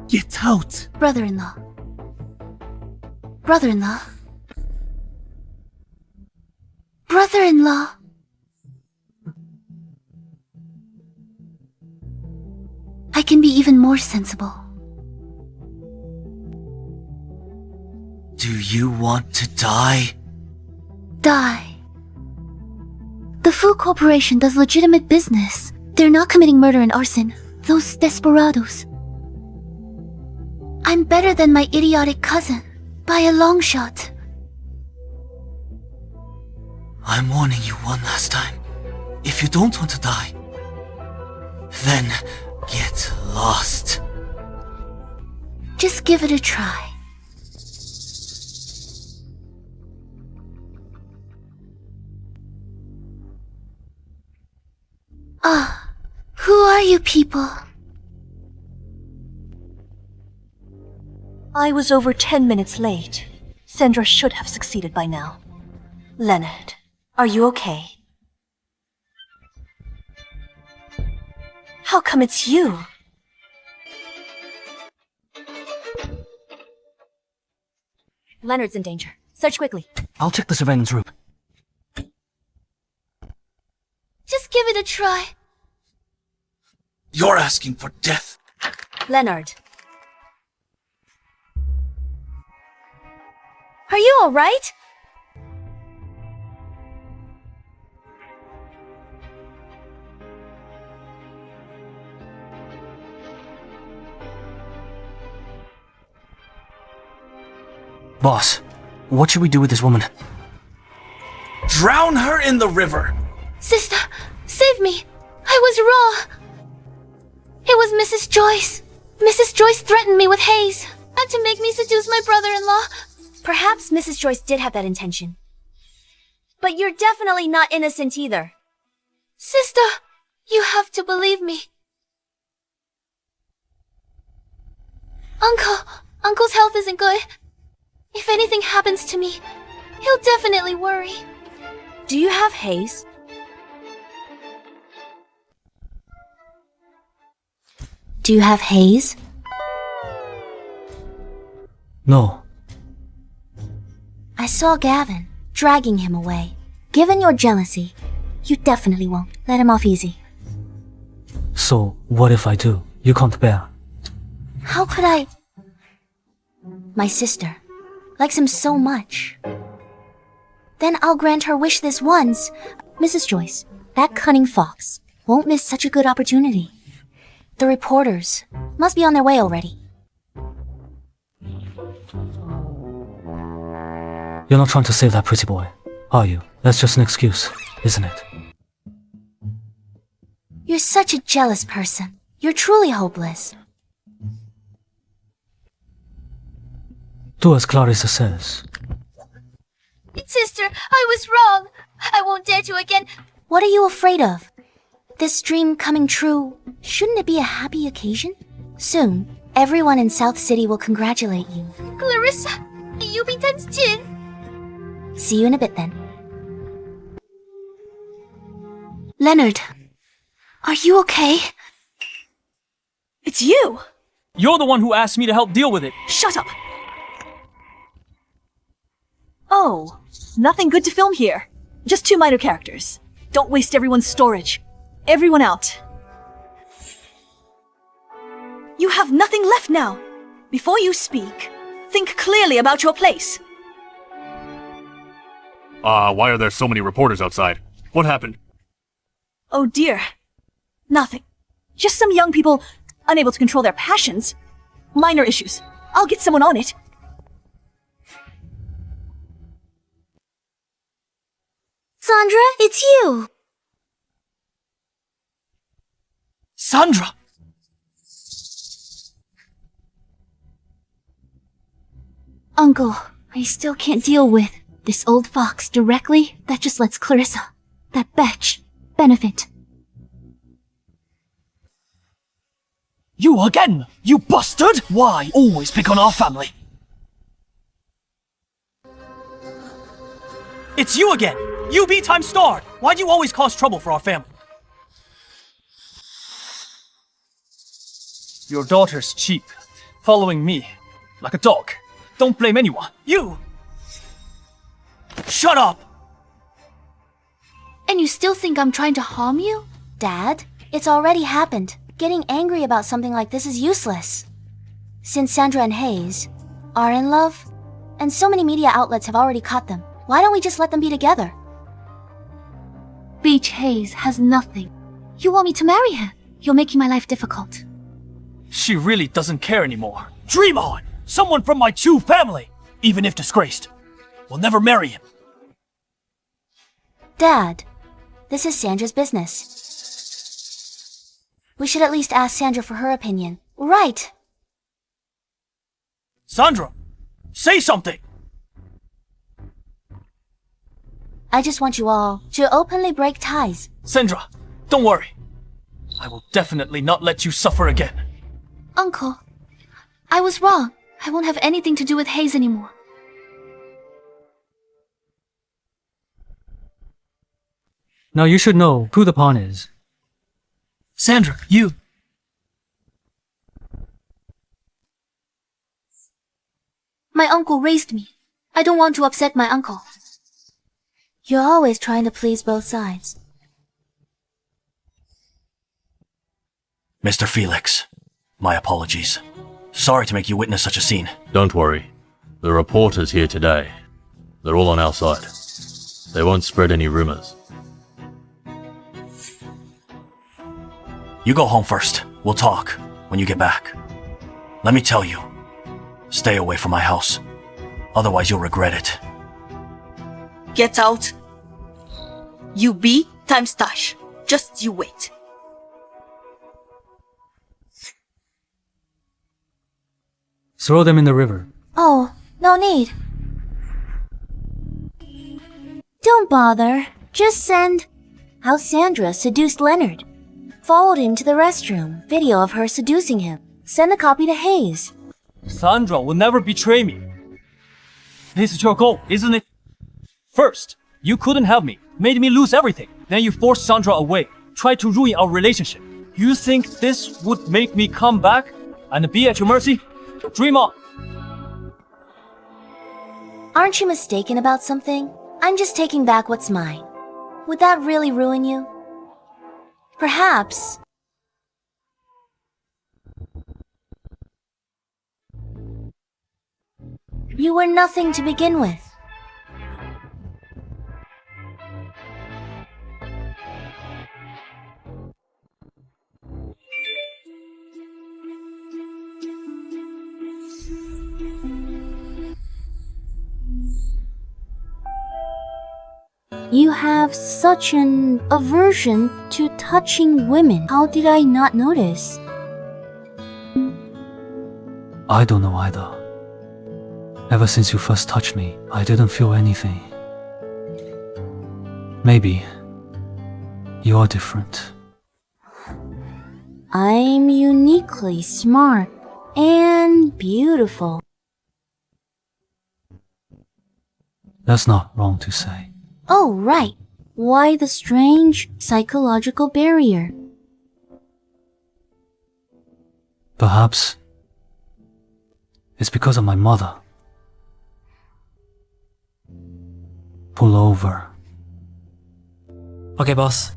Get out! Brother-in-law. Brother-in-law. Brother-in-law. I can be even more sensible. Do you want to die? Die. The Fu Corporation does legitimate business. They're not committing murder and arson. Those desperados. I'm better than my idiotic cousin. By a long shot. I'm warning you one last time. If you don't want to die, then get lost. Just give it a try. Ah, who are you people? I was over 10 minutes late. Sandra should have succeeded by now. Leonard, are you okay? How come it's you? Leonard's in danger. Search quickly. I'll check the surveillance room. Just give it a try. You're asking for death. Leonard. Are you alright? Boss, what should we do with this woman? Drown her in the river! Sister, save me! I was wrong! It was Mrs. Joyce. Mrs. Joyce threatened me with Hayes, and to make me seduce my brother-in-law. Perhaps Mrs. Joyce did have that intention. But you're definitely not innocent either. Sister, you have to believe me. Uncle's health isn't good. If anything happens to me, he'll definitely worry. Do you have Hayes? Do you have Hayes? No. I saw Gavin, dragging him away. Given your jealousy, you definitely won't. Let him off easy. So, what if I do? You can't bear. How could I? My sister likes him so much. Then I'll grant her wish this once. Mrs. Joyce, that cunning fox won't miss such a good opportunity. The reporters must be on their way already. You're not trying to save that pretty boy, are you? That's just an excuse, isn't it? You're such a jealous person. You're truly hopeless. Do as Clarissa says. Sister, I was wrong. I won't dare to again. What are you afraid of? This dream coming true, shouldn't it be a happy occasion? Soon, everyone in South City will congratulate you. Clarissa, you be times 10. See you in a bit then. Leonard, are you okay? It's you! You're the one who asked me to help deal with it. Shut up! Oh, nothing good to film here. Just 2 minor characters. Don't waste everyone's storage. Everyone out. You have nothing left now. Before you speak, think clearly about your place. Why are there so many reporters outside? What happened? Oh dear. Nothing. Just some young people unable to control their passions. Minor issues. I'll get someone on it. Sandra, it's you! Sandra! Uncle, I still can't deal with this old fox directly. That just lets Clarissa, that bitch, benefit. You again, you bastard! Why always pick on our family? It's you again! You be time starred! Why do you always cause trouble for our family? Your daughter's cheap, following me like a dog. Don't blame anyone. You! Shut up! And you still think I'm trying to harm you? Dad, it's already happened. Getting angry about something like this is useless. Since Sandra and Hayes are in love, and so many media outlets have already caught them, why don't we just let them be together? Beach Hayes has nothing. You want me to marry her? You're making my life difficult. She really doesn't care anymore. Dream on! Someone from my true family! even if disgraced, will never marry him. Dad, this is Sandra's business. We should at least ask Sandra for her opinion. Right. Sandra, say something! I just want you all to openly break ties. Sandra, don't worry. I will definitely not let you suffer again. Uncle, I was wrong. I won't have anything to do with Hayes anymore. Now you should know who the pawn is. Sandra, you. My uncle raised me. I don't want to upset my uncle. You're always trying to please both sides. Mr. Felix, my apologies. Sorry to make you witness such a scene. Don't worry. The reporters here today, they're all on our side. They won't spread any rumors. You go home first. We'll talk when you get back. Let me tell you, stay away from my house. Otherwise you'll regret it. Get out. You be times dash. Just you wait. Throw them in the river. Oh, no need. Don't bother. Just send how Sandra seduced Leonard. Followed him to the restroom. Video of her seducing him. Send a copy to Hayes. Sandra will never betray me. This is your goal, isn't it? First, you couldn't have me, made me lose everything. Then you forced Sandra away, tried to ruin our relationship. You think this would make me come back and be at your mercy? Dream on. Aren't you mistaken about something? I'm just taking back what's mine. Would that really ruin you? Perhaps. You were nothing to begin with. You have such an aversion to touching women. How did I not notice? I don't know either. Ever since you first touched me, I didn't feel anything. Maybe you're different. I'm uniquely smart and beautiful. That's not wrong to say. Oh, right. Why the strange psychological barrier? Perhaps it's because of my mother. Pull over. Okay, boss.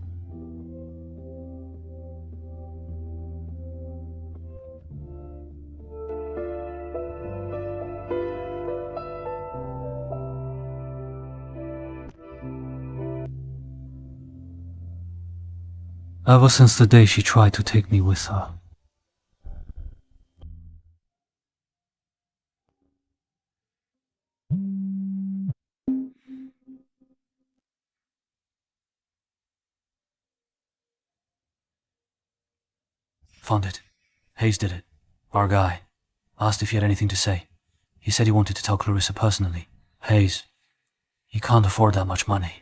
Ever since the day she tried to take me with her. Found it. Hayes did it. Our guy. Asked if he had anything to say. He said he wanted to tell Clarissa personally. Hayes, he can't afford that much money.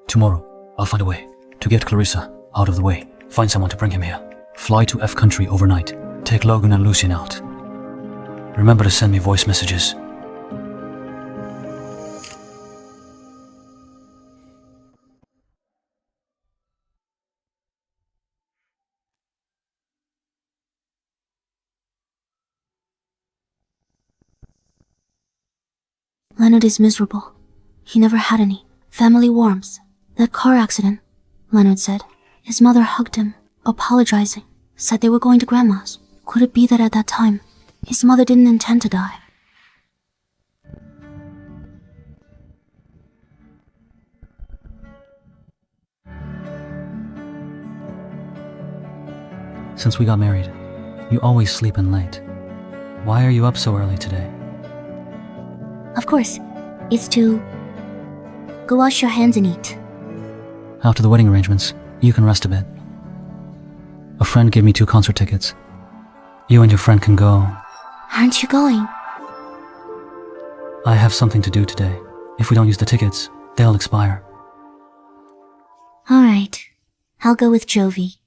Tomorrow, I'll find a way to get Clarissa out of the way. Find someone to bring him here. Fly to F country overnight. Take Logan and Lucian out. Remember to send me voice messages. Leonard is miserable. He never had any family warmth. That car accident, Leonard said. His mother hugged him, apologizing, said they were going to Grandma's. Could it be that at that time, his mother didn't intend to die? Since we got married, you always sleep in late. Why are you up so early today? Of course. It's to go wash your hands and eat. After the wedding arrangements, you can rest a bit. A friend gave me 2 concert tickets. You and your friend can go. Aren't you going? I have something to do today. If we don't use the tickets, they'll expire. Alright. I'll go with Jovi.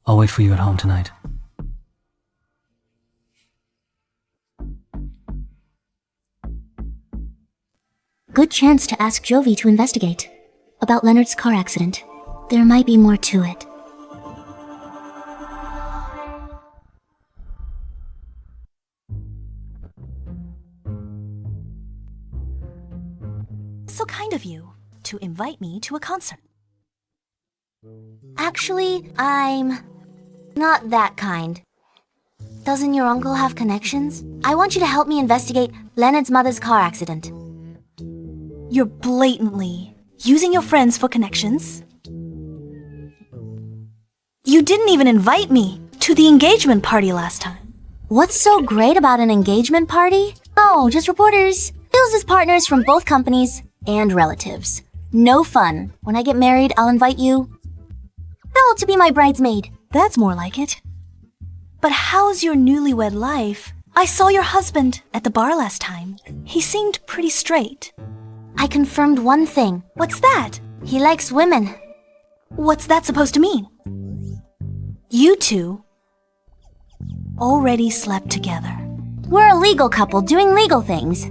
I'll wait for you at home tonight. Good chance to ask Jovi to investigate. About Leonard's car accident. There might be more to it. So kind of you to invite me to a concert. Actually, I'm not that kind. Doesn't your uncle have connections? I want you to help me investigate Leonard's mother's car accident. You're blatantly using your friends for connections. You didn't even invite me to the engagement party last time. What's so great about an engagement party? Oh, just reporters. Bills as partners from both companies and relatives. No fun. When I get married, I'll invite you. No, to be my bridesmaid. That's more like it. But how's your newlywed life? I saw your husband at the bar last time. He seemed pretty straight. I confirmed one thing. What's that? He likes women. What's that supposed to mean? You two already slept together. We're a legal couple doing legal things.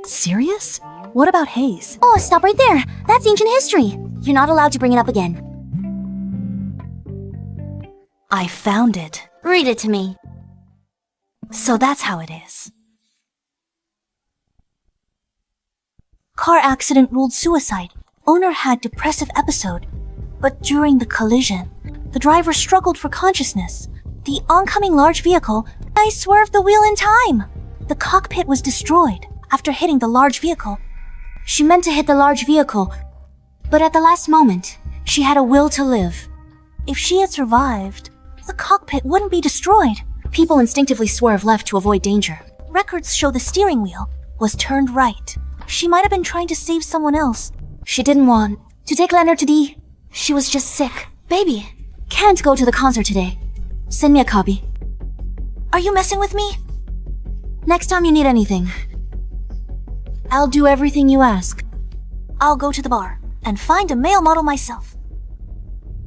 Serious? What about Hayes? Oh, stop right there. That's ancient history. You're not allowed to bring it up again. I found it. Read it to me. So that's how it is. Car accident ruled suicide. Owner had depressive episode. But during the collision, the driver struggled for consciousness. The oncoming large vehicle, I swerved the wheel in time. The cockpit was destroyed after hitting the large vehicle. She meant to hit the large vehicle, but at the last moment, she had a will to live. If she had survived, the cockpit wouldn't be destroyed. People instinctively swerve left to avoid danger. Records show the steering wheel was turned right. She might have been trying to save someone else. She didn't want to take Leonard to the... She was just sick. Baby, can't go to the concert today. Send me a copy. Are you messing with me? Next time you need anything, I'll do everything you ask. I'll go to the bar and find a male model myself.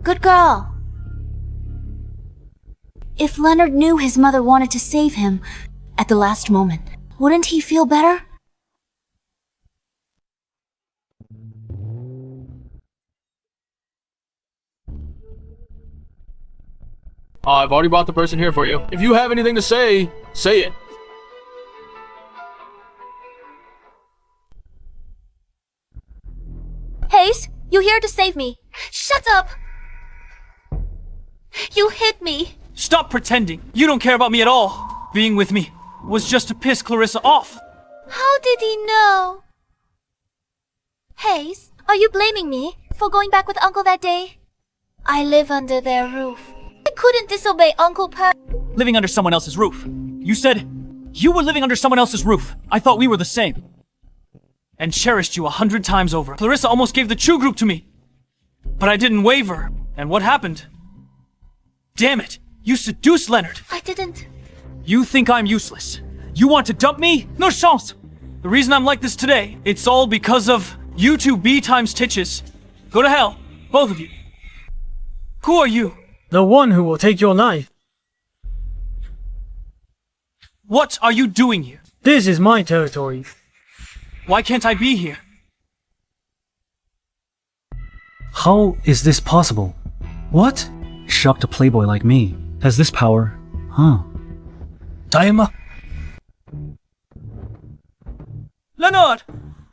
Good girl. If Leonard knew his mother wanted to save him at the last moment, wouldn't he feel better? I've already brought the person here for you. If you have anything to say, say it. Hayes, you here to save me. Shut up! You hit me. Stop pretending. You don't care about me at all. Being with me was just to piss Clarissa off. How did he know? Hayes, are you blaming me for going back with Uncle that day? I live under their roof. I couldn't disobey Uncle Pat. Living under someone else's roof. You said you were living under someone else's roof. I thought we were the same. And cherished you 100 times over. Clarissa almost gave the True Group to me. But I didn't waver. And what happened? Damn it! You seduced Leonard! I didn't. You think I'm useless. You want to dump me? No chance! The reason I'm like this today, it's all because of you two B times titches. Go to hell, both of you. Who are you? The one who will take your knife. What are you doing here? This is my territory. Why can't I be here? How is this possible? What? Shocked a playboy like me has this power, huh? Daima. Leonard!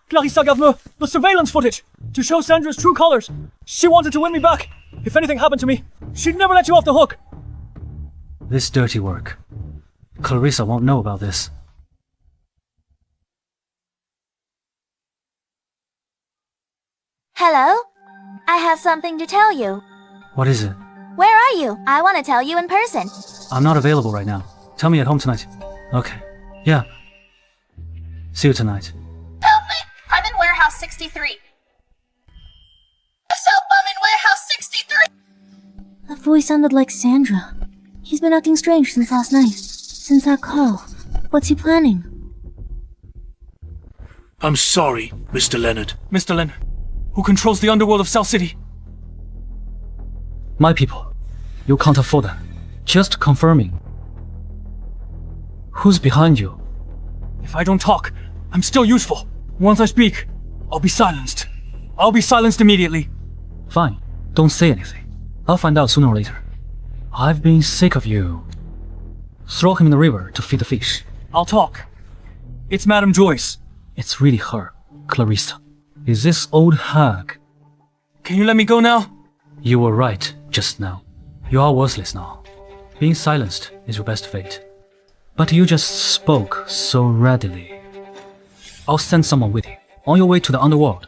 Clarissa gave me the surveillance footage to show Sandra's true colors. She wanted to win me back. If anything happened to me, she'd never let you off the hook. This dirty work. Clarissa won't know about this. Hello? I have something to tell you. What is it? Where are you? I want to tell you in person. I'm not available right now. Tell me at home tonight. Okay. Yeah. See you tonight. Help me! I'm in warehouse 63. Help! I'm in warehouse 63! That voice sounded like Sandra. He's been acting strange since last night. Since that call. What's he planning? I'm sorry, Mr. Leonard. Mr. Leonard, who controls the underworld of South City? My people. You can't afford that. Just confirming. Who's behind you? If I don't talk, I'm still useful. Once I speak, I'll be silenced. I'll be silenced immediately. Fine. Don't say anything. I'll find out sooner or later. I've been sick of you. Throw him in the river to feed the fish. I'll talk. It's Madame Joyce. It's really her, Clarissa. Is this old hag? Can you let me go now? You were right just now. You are worthless now. Being silenced is your best fate. But you just spoke so readily. I'll send someone with you, on your way to the underworld.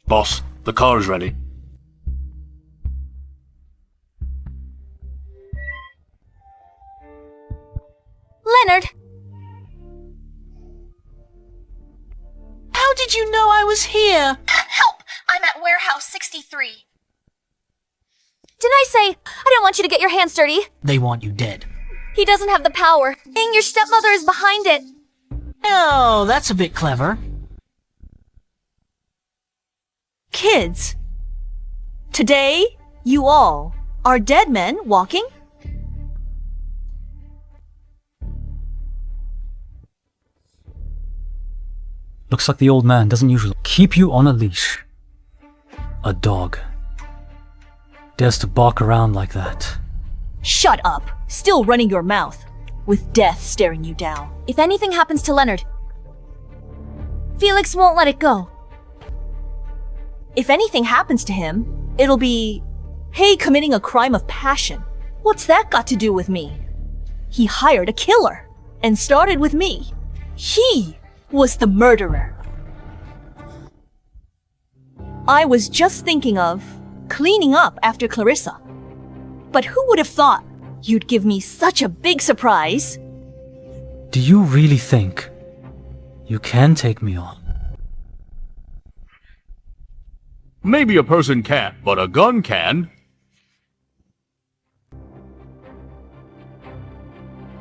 Boss, the car is ready. Leonard! How did you know I was here? Help! I'm at warehouse 63. Didn't I say I didn't want you to get your hands dirty? They want you dead. He doesn't have the power, and your stepmother is behind it. Oh, that's a bit clever. Kids, today you all are dead men walking. Looks like the old man doesn't usually keep you on a leash. A dog. Dares to bark around like that. Shut up, still running your mouth, with death staring you down. If anything happens to Leonard, Felix won't let it go. If anything happens to him, it'll be Hay committing a crime of passion. What's that got to do with me? He hired a killer and started with me. He was the murderer. I was just thinking of cleaning up after Clarissa. But who would have thought you'd give me such a big surprise? Do you really think you can take me on? Maybe a person can't, but a gun can.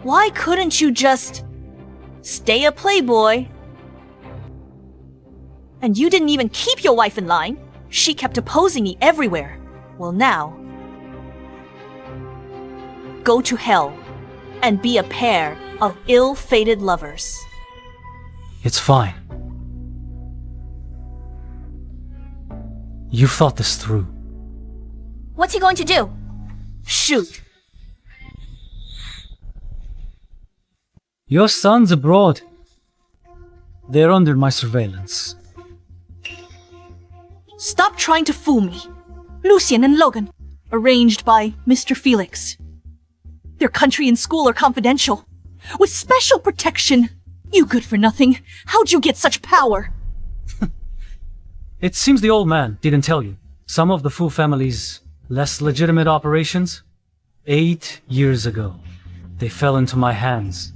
Why couldn't you just stay a playboy? And you didn't even keep your wife in line. She kept opposing me everywhere. Well, now, go to hell and be a pair of ill-fated lovers. It's fine. You've thought this through. What's he going to do? Shoot. Your son's abroad. They're under my surveillance. Stop trying to fool me. Lucien and Logan, arranged by Mr. Felix. Their country and school are confidential, with special protection. You good for nothing. How'd you get such power? It seems the old man didn't tell you. Some of the Fu family's less legitimate operations, 8 years ago, they fell into my hands.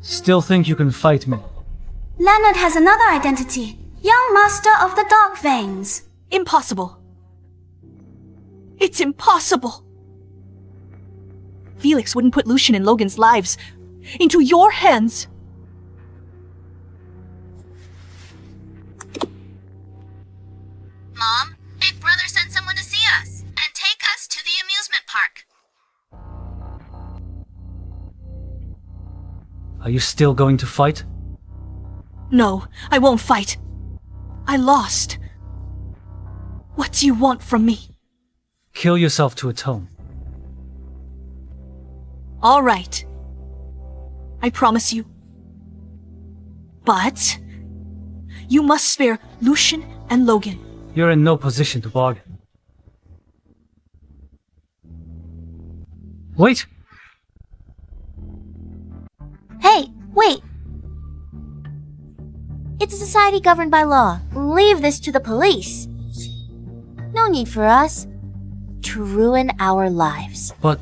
Still think you can fight me? Leonard has another identity. Young master of the dark veins. Impossible. It's impossible. Felix wouldn't put Lucien and Logan's lives into your hands. Mom, Big Brother sent someone to see us and take us to the amusement park. Are you still going to fight? No, I won't fight. I lost. What do you want from me? Kill yourself to atone. All right. I promise you. But you must spare Lucien and Logan. You're in no position to bargain. Wait! Hey, wait! It's a society governed by law. Leave this to the police. No need for us. to ruin our lives. But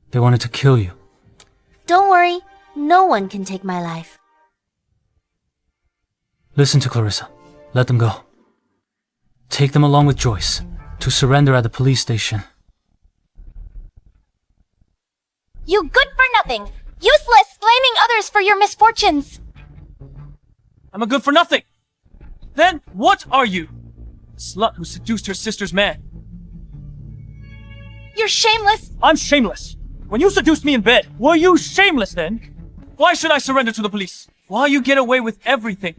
they wanted to kill you. Don't worry, no one can take my life. Listen to Clarissa. Let them go. Take them along with Joyce to surrender at the police station. You good for nothing! Useless, blaming others for your misfortunes! I'm a good for nothing! Then what are you? A slut who seduced her sister's man. You're shameless! I'm shameless! When you seduced me in bed, were you shameless then? Why should I surrender to the police? Why you get away with everything?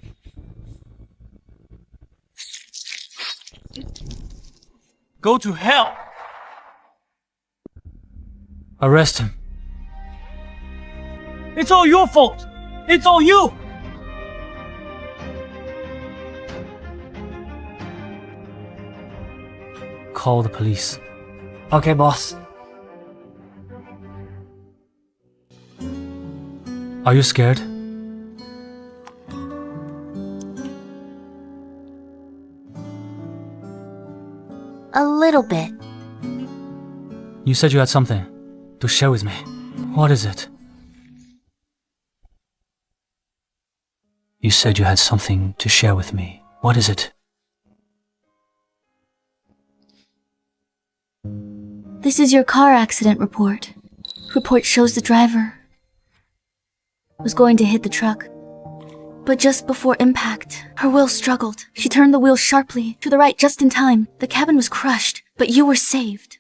Go to hell! Arrest him. It's all your fault! It's all you! Call the police. Okay, boss. Are you scared? A little bit. You said you had something to share with me. What is it? You said you had something to share with me. What is it? This is your car accident report. Report shows the driver was going to hit the truck. But just before impact, her wheel struggled. She turned the wheel sharply to the right just in time. The cabin was crushed, but you were saved.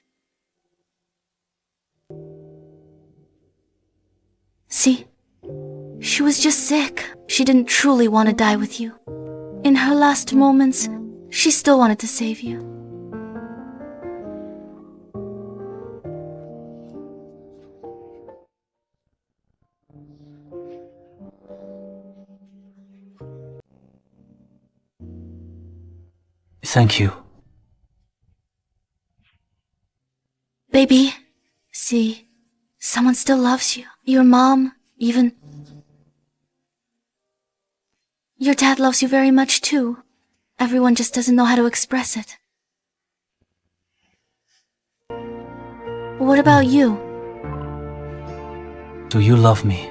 See? She was just sick. She didn't truly want to die with you. In her last moments, she still wanted to save you. Thank you. Baby, see, someone still loves you. Your mom, even. Your dad loves you very much too. Everyone just doesn't know how to express it. What about you? Do you love me?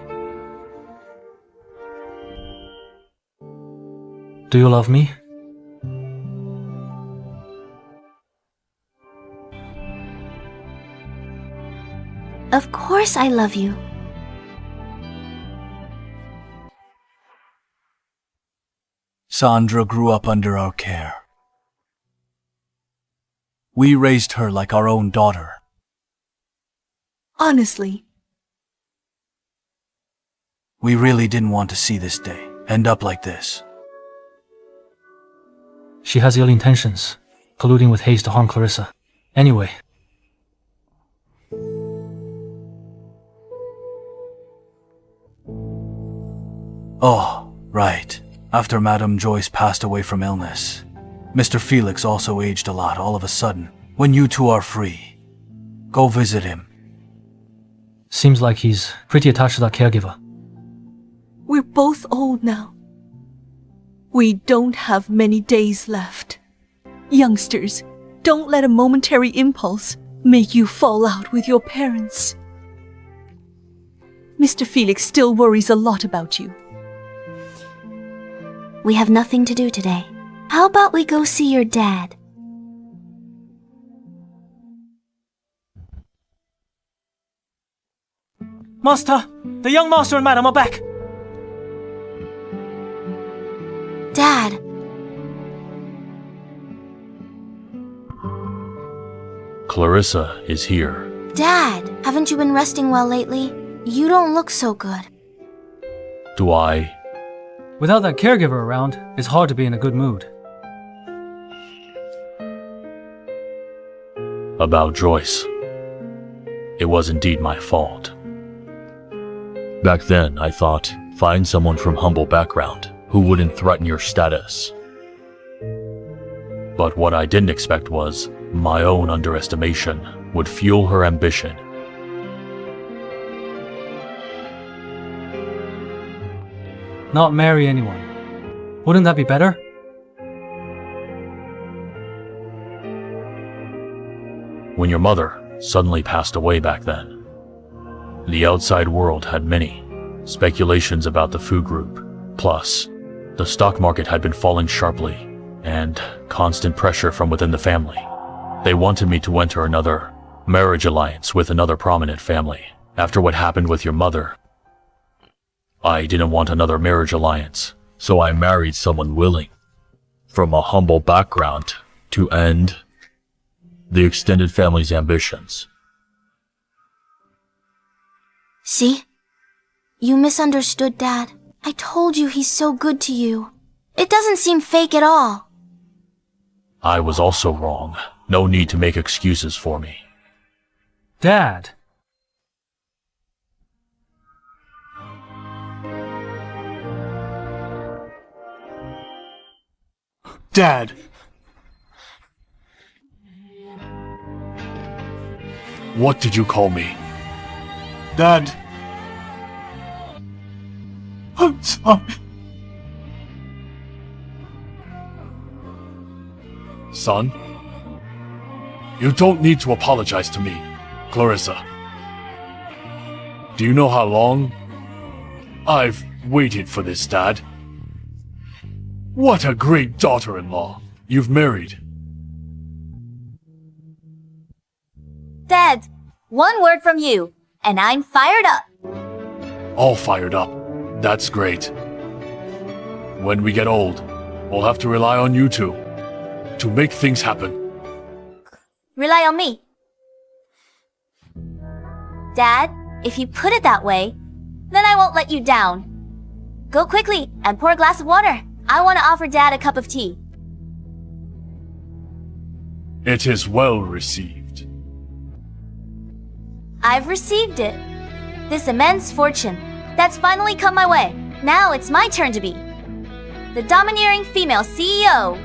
Do you love me? Of course I love you. Sandra grew up under our care. We raised her like our own daughter. Honestly, We really didn't want to see this day end up like this. She has ill intentions, colluding with Hayes to harm Clarissa. Anyway. Oh, right. After Madame Joyce passed away from illness, Mr. Felix also aged a lot all of a sudden. When you two are free, go visit him. Seems like he's pretty attached to that caregiver. we're both old now. We don't have many days left. Youngsters, don't let a momentary impulse make you fall out with your parents. Mr. Felix still worries a lot about you. We have nothing to do today. How about we go see your dad? Master! The young master and madam are back! Dad! Clarissa is here. Dad, haven't you been resting well lately? You don't look so good. Do I? Without that caregiver around, it's hard to be in a good mood. About Joyce. It was indeed my fault. Back then, I thought, find someone from humble background who wouldn't threaten your status. But what I didn't expect was my own underestimation would fuel her ambition. Not marry anyone. Wouldn't that be better? When your mother suddenly passed away back then, the outside world had many speculations about the Fu Group. Plus, the stock market had been falling sharply, and constant pressure from within the family. They wanted me to enter another marriage alliance with another prominent family. After what happened with your mother, I didn't want another marriage alliance, so I married someone willing, from a humble background, to end the extended family's ambitions. See? You misunderstood, Dad. I told you he's so good to you. It doesn't seem fake at all. I was also wrong. No need to make excuses for me. Dad! Dad! What did you call me? Dad! I'm sorry. Son? You don't need to apologize to me, Clarissa. Do you know how long I've waited for this, Dad? What a great daughter-in-law you've married. Dad, one word from you, and I'm fired up. All fired up. That's great. When we get old, we'll have to rely on you two to make things happen. Rely on me. Dad, if you put it that way, then I won't let you down. Go quickly and pour a glass of water. I want to offer Dad a cup of tea. It is well received. I've received it. This immense fortune that's finally come my way. Now it's my turn to be the domineering female CEO.